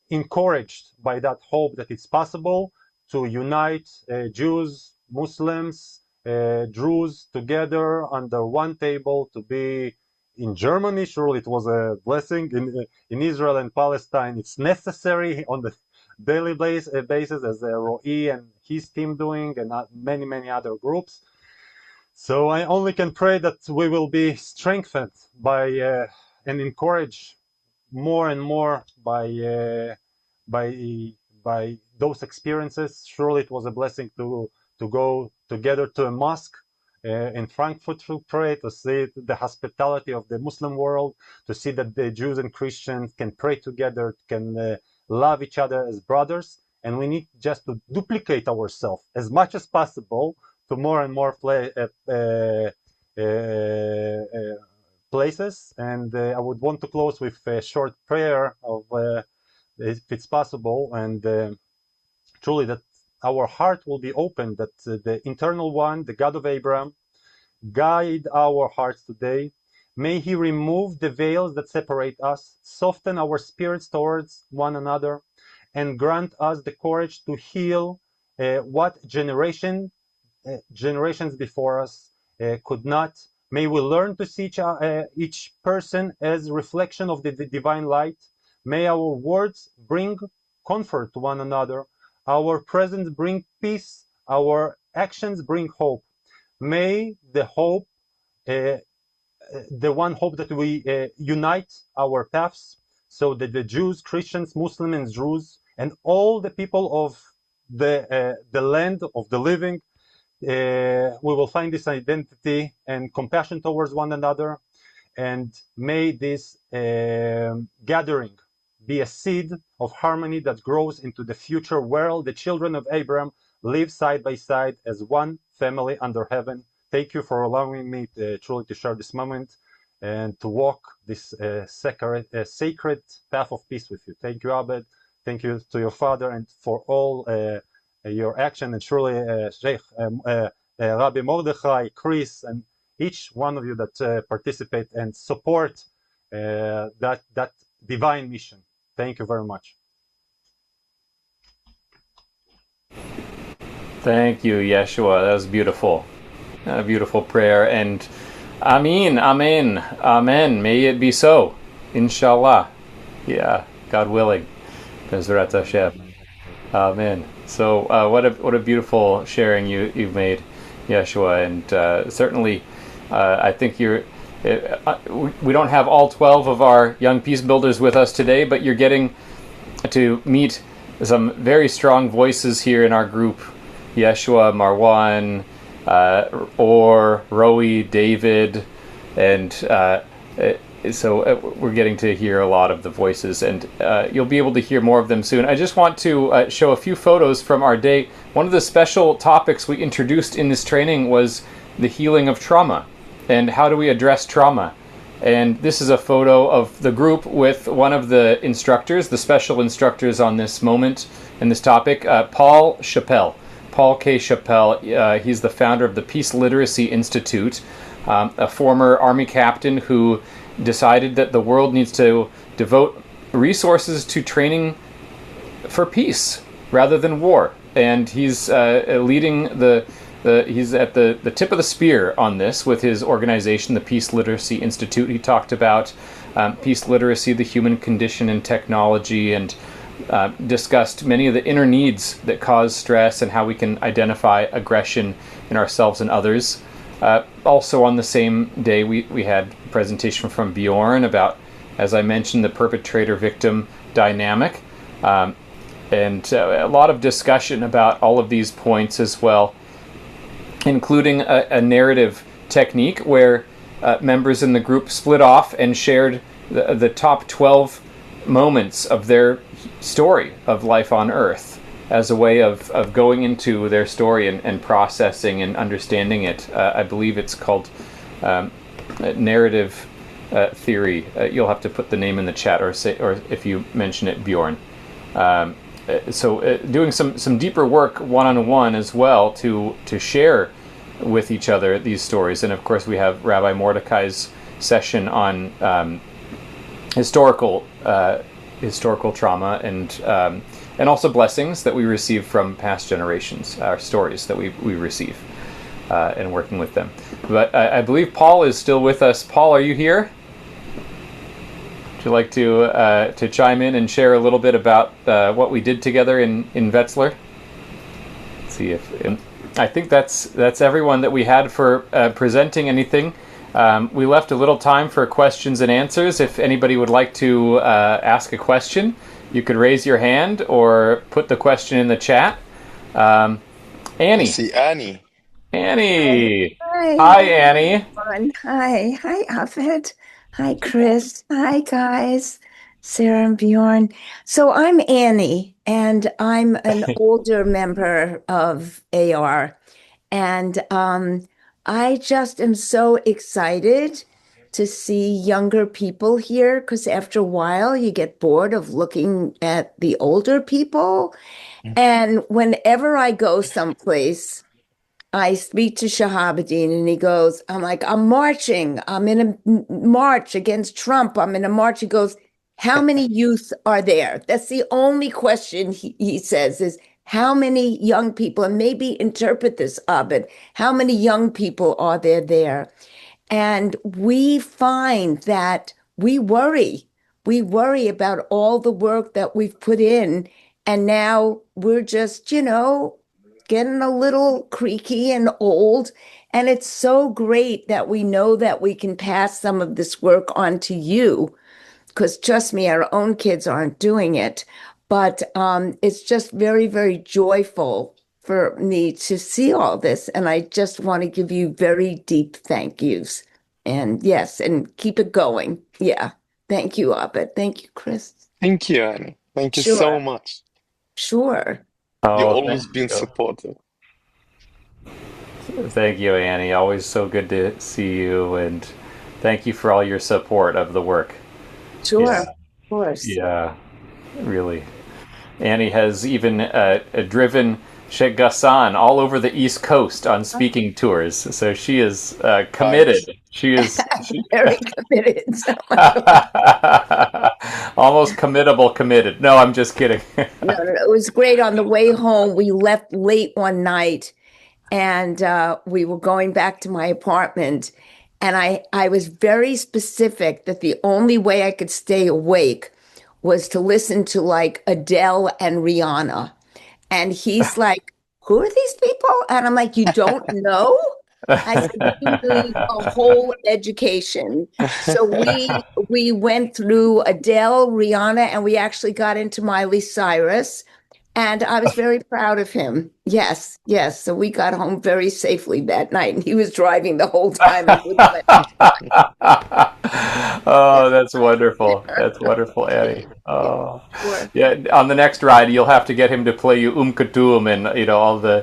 encouraged by that hope that it's possible to unite Jews, Muslims, Druze together under one table, to be in Germany. Surely it was a blessing. In Israel and Palestine, it's necessary on the daily basis, as Roei and his team doing, and many other groups. So I only can pray that we will be strengthened by and encouraged more and more by those experiences. Surely it was a blessing to go together to a mosque in Frankfurt to pray, to see the hospitality of the Muslim world, to see that the Jews and Christians can pray together, can love each other as brothers. And we need just to duplicate ourselves as much as possible to more and more places. And I would want to close with a short prayer of, if it's possible, and truly that our heart will be open, that the eternal one, the God of Abraham, guide our hearts today. May he remove the veils that separate us, soften our spirits towards one another, and grant us the courage to heal what generations before us could not. May we learn to see each person as reflection of the divine light. May our words bring comfort to one another. Our presence bring peace. Our actions bring hope. May the hope, the one hope that we unite our paths, so that the Jews, Christians, Muslims, and Druze, and all the people of the land of the living, we will find this identity and compassion towards one another. And may this gathering be a seed of harmony that grows into the future where the children of Abraham live side by side as one family under heaven. Thank you for allowing me truly to share this moment and to walk this sacred path of peace with you. Thank you, Abed. Thank you to your father and for all your action, and truly Sheikh, Rabbi Mordechai, Chris, and each one of you that participate and support that divine mission. Thank you very much. Thank you, Yeshua. That was beautiful. A beautiful prayer. And Amen, Amen, Amen. May it be so. Inshallah. Yeah, God willing. Bezrat Hashem. Amen. So what a beautiful sharing you've made, Yeshua. And certainly I think we don't have all 12 of our young peace builders with us today, but you're getting to meet some very strong voices here in our group. Yeshua, Marwan, Roei, David, and so we're getting to hear a lot of the voices, and you'll be able to hear more of them soon. I just want to show a few photos from our day. One of the special topics we introduced in this training was the healing of trauma, and how do we address trauma. And this is a photo of the group with one of the instructors, the special instructors on this moment and this topic, Paul K. Chappell. He's the founder of the Peace Literacy Institute, a former Army captain who decided that the world needs to devote resources to training for peace rather than war. And he's leading he's at the tip of the spear on this with his organization, the Peace Literacy Institute. He talked about peace literacy, the human condition, and technology, and discussed many of the inner needs that cause stress and how we can identify aggression in ourselves and others. Also on the same day, we had a presentation from Bjoern about, as I mentioned, the perpetrator-victim dynamic, and a lot of discussion about all of these points as well, including a narrative technique where members in the group split off and shared the top 12 moments of their story of life on Earth as a way of going into their story and processing and understanding it. I believe it's called narrative theory. You'll have to put the name in the chat, or if you mention it, Bjoern. So doing some deeper work one-on-one as well to share with each other these stories. And of course we have Rabbi Mordechai's session on historical trauma and also blessings that we receive from past generations, our stories that we receive and working with them. But I believe Paul is still with us. Paul, are you here? Would you like to chime in and share a little bit about what we did together in Wetzlar? Let's see if I think that's everyone that we had for presenting anything. We left a little time for questions and answers. If anybody would like to ask a question, you could raise your hand or put the question in the chat. Annie. I see Annie. Annie. Hi. Hi, Annie. Hi. Hi, Aved. Hi, Chris. Hi, guys. Sarah and Bjoern. So I'm Annie, and I'm an older member of AR. And I just am so excited to see younger people here, because after a while you get bored of looking at the older people. And whenever I go someplace, I speak to Shahabuddin and he goes, I'm marching. I'm in a march against Trump. I'm in a march. He goes, how many youth are there? That's the only question he says is, how many young people, and maybe interpret this, Abed, how many young people are there? And we find that we worry about all the work that we've put in. And now we're just, getting a little creaky and old. And it's so great that we know that we can pass some of this work on to you, because trust me, our own kids aren't doing it. But it's just very, very joyful for me to see all this. And I just want to give you very deep thank yous. And yes, and keep it going. Yeah. Thank you, Abed. Thank you, Chris. Thank you, Annie. Thank you so Sure, much. sure. You've Oh, thank always been you. supportive. Thank you, Annie. Always so good to see you, and thank you for all your support of the work. Sure, Yeah, of course. yeah, really. Annie has even driven Sheikh Ghassan all over the East Coast on speaking tours, so she is committed. Nice. She is Very committed. Oh my God. almost committed. No, I'm just kidding. No, it was great. On the way home, we left late one night, and we were going back to my apartment. And I was very specific that the only way I could stay awake was to listen to like Adele and Rihanna. And he's like, "Who are these people?" And I'm like, "You don't know?" I said, "You need a whole education." So we went through Adele, Rihanna, and we actually got into Miley Cyrus. And I was very proud of him. Yes, yes. So we got home very safely that night, and he was driving the whole time and wouldn't let me. Oh, that's wonderful. That's wonderful, Annie. Oh, Sure. yeah. On the next ride, you'll have to get him to play you Kulthum and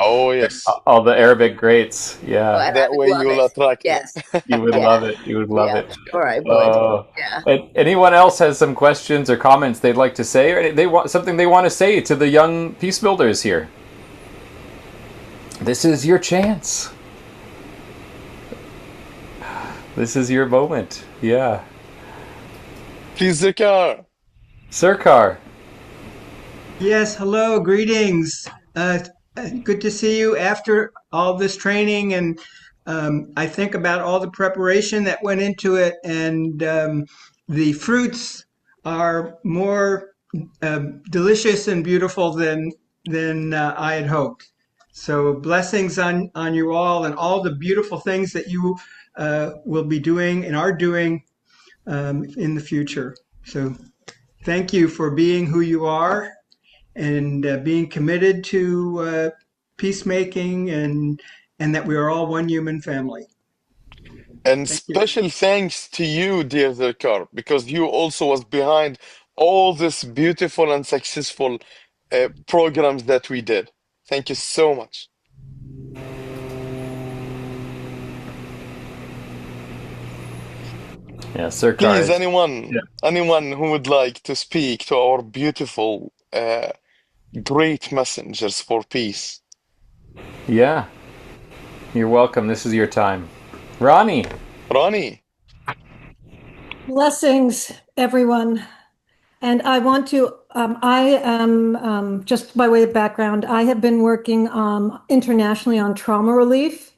Oh, yes. all the Arabic greats. Yeah, And I That would way love you'll it. attract him. Yes. you would Yeah. love it. You would love Yeah, it. sure I would. Yeah. And anyone else has some questions or comments they'd like to say, or they want something they want to say to the young peace builders here? This is your chance. This is your moment. Yeah. Please, Zakar. Sirkar. Yes, hello, greetings. Good to see you after all this training. And I think about all the preparation that went into it, and the fruits are more delicious and beautiful than I had hoped. So blessings on you all and all the beautiful things that you will be doing and are doing in the future. So thank you for being who you are and being committed to peacemaking and that we are all one human family. And Thank you. special thanks to you, dear Zakar, because you also was behind all this beautiful and successful programs that we did. Thank you so much. Yeah, Sirkar Please, is. anyone who would like to speak to our beautiful, great messengers for peace. Yeah. You're welcome. This is your time. Ronnie. Ronnie. Blessings, everyone. And I want to, I am, just by way of background, I have been working internationally on trauma relief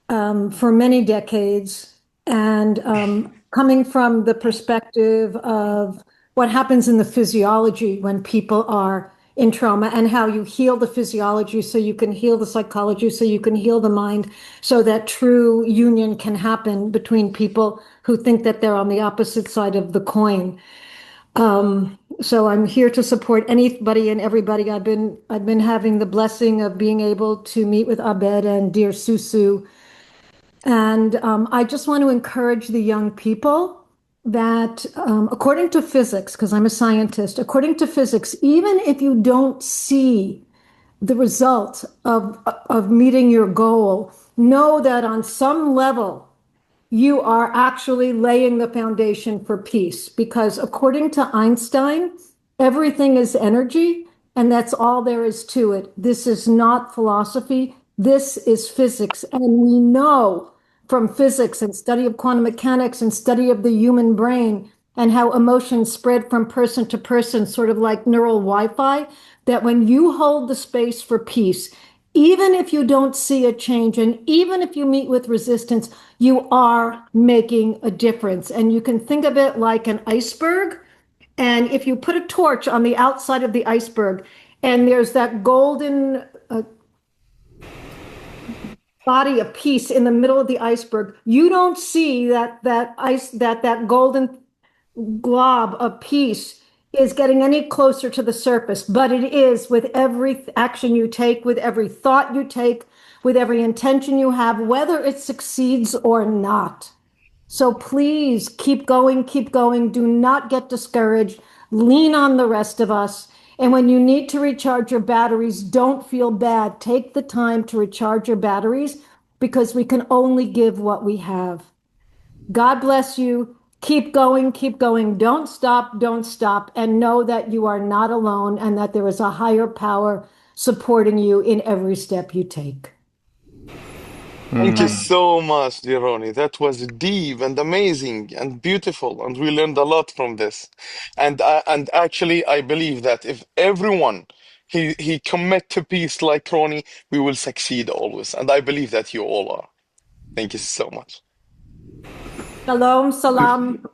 for many decades. And coming from the perspective of what happens in the physiology when people are in trauma and how you heal the physiology so you can heal the psychology, so you can heal the mind, so that true union can happen between people who think that they're on the opposite side of the coin. So I'm here to support anybody and everybody. I've been having the blessing of being able to meet with Abed and dear Susu. And I just want to encourage the young people that according to physics, because I'm a scientist, according to physics, even if you don't see the result of meeting your goal, know that on some level, you are actually laying the foundation for peace, because according to Einstein, everything is energy, and that's all there is to it. This is not philosophy. This is physics. And we know from physics and study of quantum mechanics and study of the human brain and how emotions spread from person to person, sort of like neural Wi-Fi, that when you hold the space for peace, even if you don't see a change, and even if you meet with resistance, you are making a difference. And you can think of it like an iceberg. And if you put a torch on the outside of the iceberg, and there's that golden body of peace in the middle of the iceberg, you don't see that golden glob of peace is getting any closer to the surface, but it is with every action you take, with every thought you take, with every intention you have, whether it succeeds or not. So please keep going, keep going. Do not get discouraged. Lean on the rest of us. And when you need to recharge your batteries, don't feel bad. Take the time to recharge your batteries because we can only give what we have. God bless you. Keep going, keep going. Don't stop, and know that you are not alone and that there is a higher power supporting you in every step you take. Thank you so much, dear Ronnie. That was deep and amazing and beautiful, and we learned a lot from this. And actually, I believe that if everyone he commit to peace like Ronnie, we will succeed always. And I believe that you all are. Thank you so much. Shalom, salam.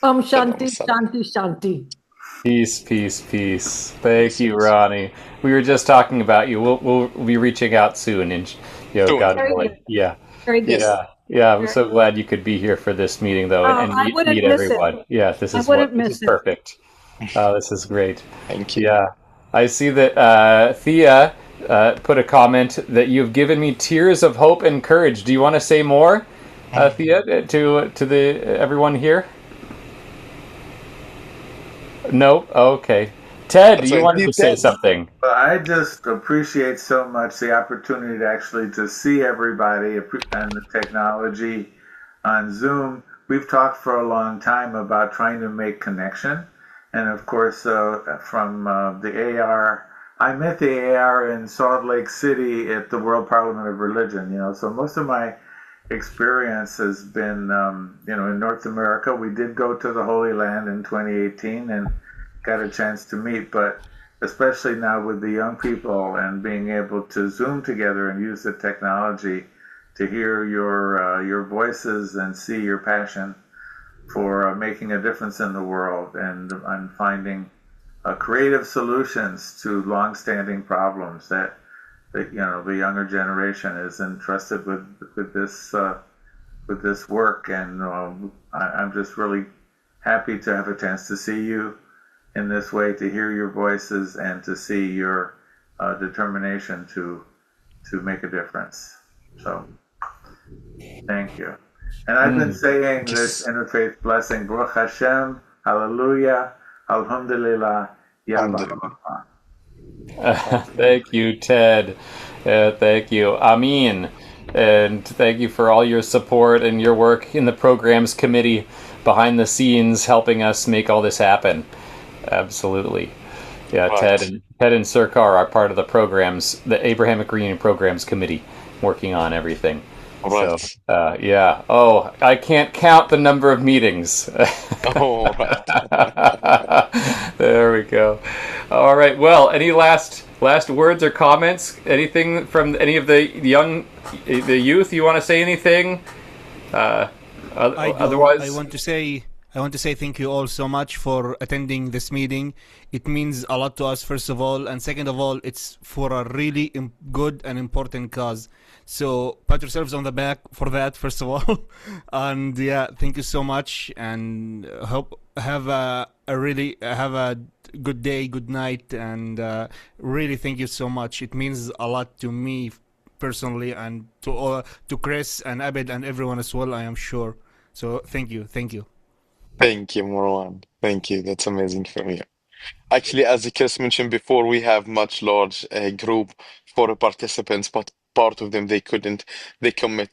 Om Shalom, Shanti, salam. Shanti, Shanti. Peace, peace, peace. Thank you, Ronnie. We were just talking about you. We'll be reaching out soon, and Soon. God Very willing. good. Yeah. Very good. Yeah. Yeah. I'm so glad you could be here for this meeting, though, Oh, and I meet wouldn't miss it. everyone. Yeah. This I is wouldn't this miss is it. perfect. This is great. Thank you. Yeah. I see that Thea put a comment that you've given me tears of hope and courage. Do you want to say more, Thea, to the everyone here? No? Okay. Ted, you wanted to say something. Well, I just appreciate so much the opportunity to actually to see everybody and the technology on Zoom. We've talked for a long time about trying to make connection. And of course, from the AR, I met the AR in Salt Lake City at the World Parliament of Religion, so most of my experience has been, in North America. We did go to the Holy Land in 2018 and got a chance to meet, but especially now with the young people and being able to Zoom together and use the technology to hear your voices and see your passion for making a difference in the world and finding creative solutions to long-standing problems that the younger generation is entrusted with this work, and I'm just really happy to have a chance to see you in this way, to hear your voices and to see your determination to make a difference. So, thank you. And I've been saying this interfaith blessing, Baruch Hashem, Hallelujah, Alhamdulillah, Yahweh. Thank you, Ted. Thank you. Amin. And thank you for all your support and your work in the programs committee behind the scenes, helping us make all this happen. Absolutely. Yeah, Right. Ted and Sarkar are part of the programs, the Abrahamic Reunion Programs Committee, working on everything. Right. So, yeah. Oh, I can't count the number of meetings. All right. There we go. All right. Well, any last words or comments? Anything from any of the youth? You want to say anything? Otherwise, I want to say thank you all so much for attending this meeting. It means a lot to us, first of all, and second of all, it's for a really good and important cause. So pat yourselves on the back for that, first of all. And yeah, thank you so much, and hope have a good day, good night, and really thank you so much. It means a lot to me personally, and to Chris and Abed and everyone as well, I am sure. So thank you. Thank you, Marwan. Thank you. That's amazing from you. Actually, as Chris mentioned before, we have much large group for participants, but part of them they commit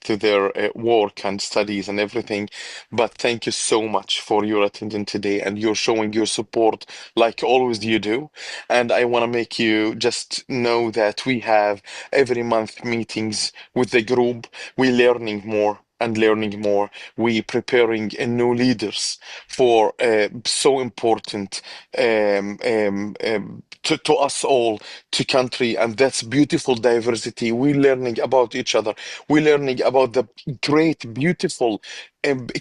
to their work and studies and everything. But thank you so much for your attendance today, and you're showing your support like always you do. And I want to make you just know that we have every month meetings with the group. We're learning more and learning more. We preparing new leaders for so important to us all, to country, and that's beautiful diversity. We're learning about each other. We're learning about the great, beautiful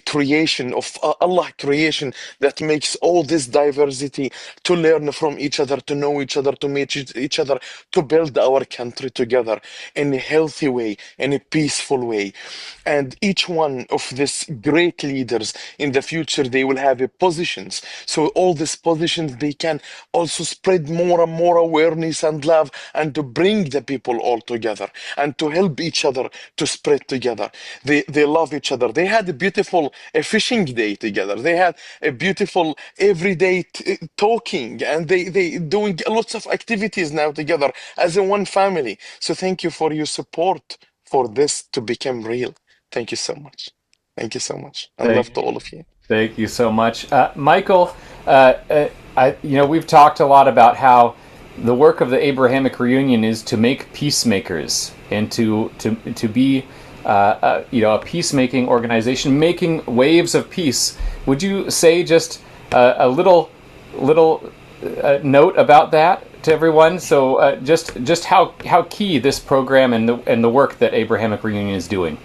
creation of Allah creation that makes all this diversity, to learn from each other, to know each other, to meet each other, to build our country together in a healthy way, in a peaceful way. And each one of these great leaders in the future, they will have positions. So all these positions, they can also spread more and more awareness and love, and to bring the people all together and to help each other to spread together. They love each other. They had a beautiful fishing day together. They had a beautiful everyday talking, and they doing lots of activities now together as a one family. So thank you for your support for this to become real. Thank you so much. Thank you so much. And love to all of you. Thank you so much, Michael. We've talked a lot about how the work of the Abrahamic Reunion is to make peacemakers and to be a peacemaking organization, making waves of peace. Would you say just a little note about that to everyone? So just how key this program and the work that Abrahamic Reunion is doing.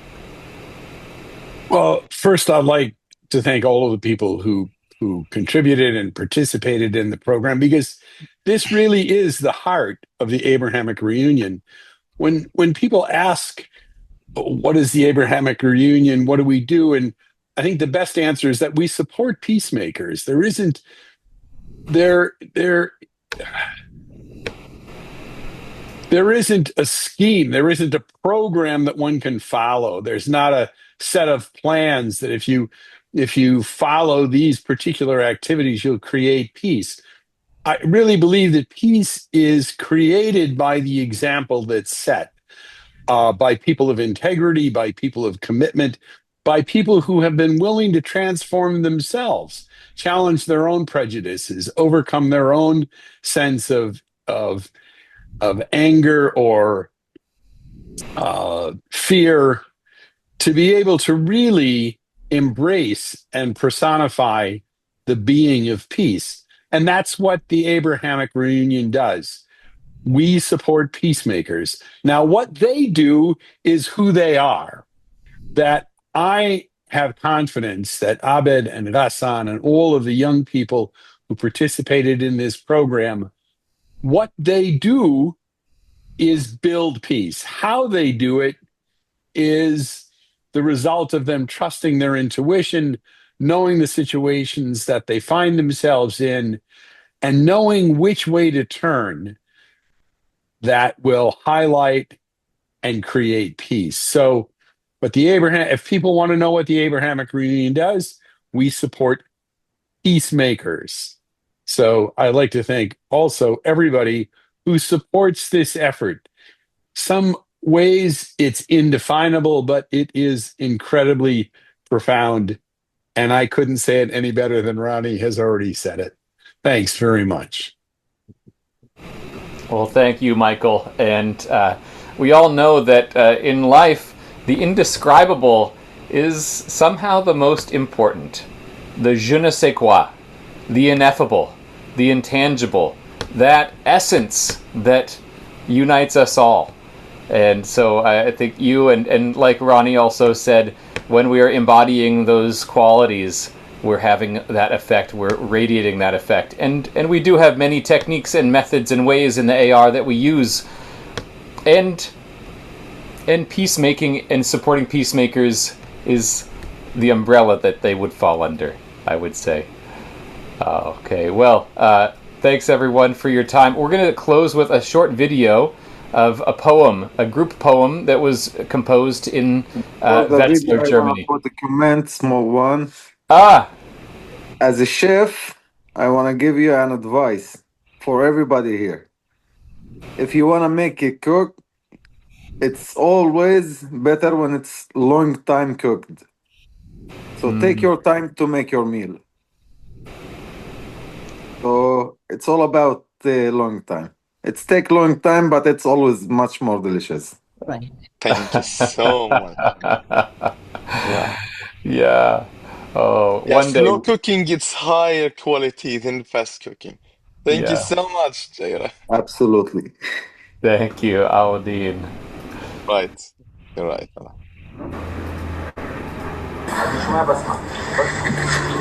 Well, first, I'd like to thank all of the people who contributed and participated in the program, because this really is the heart of the Abrahamic Reunion. When people ask, what is the Abrahamic Reunion? What do we do? And I think the best answer is that we support peacemakers. There isn't a scheme. There isn't a program that one can follow. There's not a set of plans that if you follow these particular activities, you'll create peace. I really believe that peace is created by the example that's set by people of integrity, by people of commitment, by people who have been willing to transform themselves, challenge their own prejudices, overcome their own sense of anger or fear, to be able to really embrace and personify the being of peace. And that's what the Abrahamic Reunion does. We support peacemakers. Now, what they do is who they are. That I have confidence that Abd and Ghassan and all of the young people who participated in this program, what they do is build peace. How they do it is the result of them trusting their intuition, knowing the situations that they find themselves in, and knowing which way to turn that will highlight and create peace. So, if people want to know what the Abrahamic Reunion does, we support peacemakers. So I'd like to thank also everybody who supports this effort. Some ways it's indefinable, but it is incredibly profound. And I couldn't say it any better than Ronnie has already said it. Thanks very much. Well, thank you, Michael. And we all know that in life, the indescribable is somehow the most important. The je ne sais quoi, the ineffable, the intangible, that essence that unites us all. And so I think you and like Ronnie also said, when we are embodying those qualities, we're having that effect, we're radiating that effect. And we do have many techniques and methods and ways in the AR that we use. And peacemaking and supporting peacemakers is the umbrella that they would fall under, I would say. Okay, well, thanks everyone for your time. We're going to close with a short video of a poem, a group poem that was composed in Wetzlar, Germany. I want to put a comment, small one. As a chef, I want to give you an advice for everybody here. If you want to make a cook, it's always better when it's long time cooked. So take your time to make your meal. So it's all about the long time. It's take long time, but it's always much more delicious. Right. Thank you so much. Yeah. Oh, yeah, one day. Slow cooking gets higher quality than fast cooking. Thank you so much, Jaira. Absolutely. Thank you, Aladdin. Right. You're right.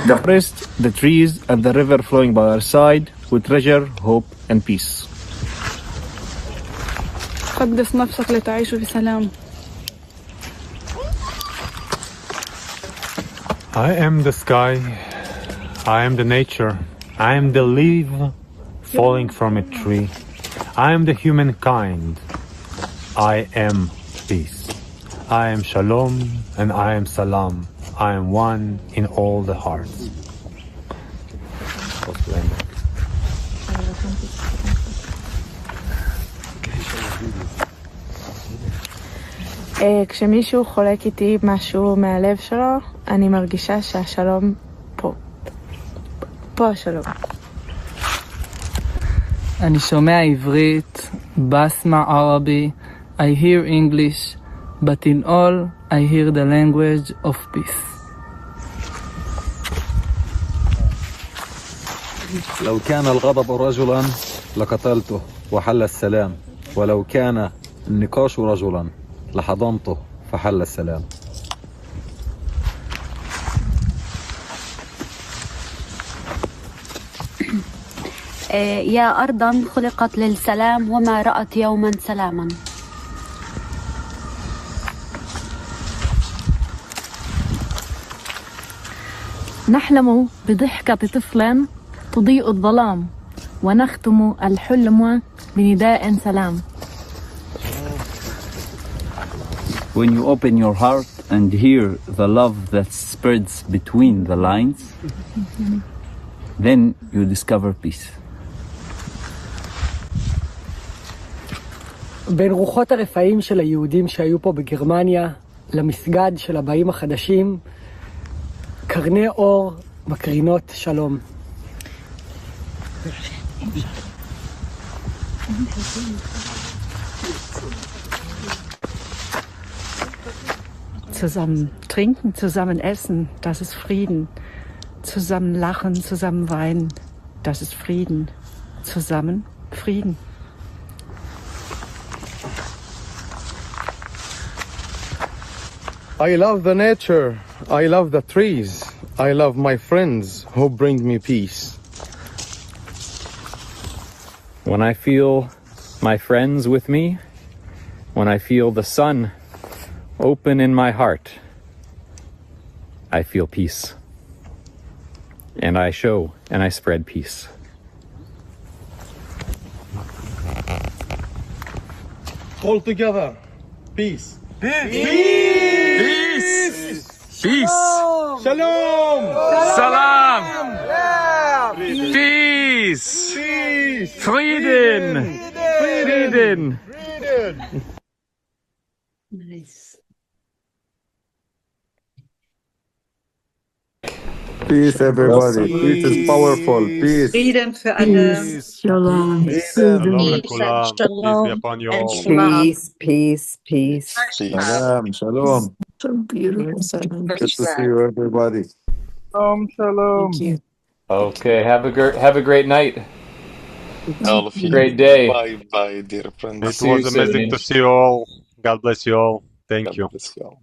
The forest, the trees, and the river flowing by our side with treasure, hope, and peace. قدس نفسك لتعيش في سلام. I am the sky. I am the nature. I am the leaf falling from a tree. I am the humankind. I am peace. I am shalom and I am salam. I am one in all the hearts. כשמישהו חולק איתי משהו מהלב שלו, אני מרגישה שהשלום פה. פה השלום. אני שומע עברית, בסמה ערבי, I hear English, but in all I hear the language of peace. لو كان الغضب رجلا لقتلته وحل السلام، ولو كان النقاش رجلا لحضنته فحل السلام. يا أرضا خلقت للسلام وما رأت يوما سلاما. نحلم بضحكة طفل تضيء الظلام، ونختم الحلم بنداء سلام. When you open your heart and hear the love that spreads between the lines, then you discover peace. בין רוחות הרפאים של היהודים שהיו פה בגרמניה למסגד של הבאים החדשים, קרני אור מקרינות שלום. Zusammen trinken, zusammen essen, das ist Frieden. Zusammen lachen, zusammen weinen, das ist Frieden. Zusammen Frieden. I love the nature, I love the trees, I love my friends who bring me peace. When I feel my friends with me, when I feel the sun open in my heart, I feel peace. And I show and I spread peace. All together, peace. Peace! Peace! Peace! Shalom! Salam! Peace! Frieden! Frieden! Nice. Peace, everybody. Peace is powerful. Peace. Frieden für alle. Shalom. Shalom לכולם. Peace be upon you all. Peace, peace, peace. Shalom, shalom. So beautiful. Shalom. Good to see you, everybody. Shalom, shalom. Thank you. Okay, have a great night. All of you. Great day. Bye bye, dear friends. It was amazing to see you all. God bless you all. Thank you. God bless you all.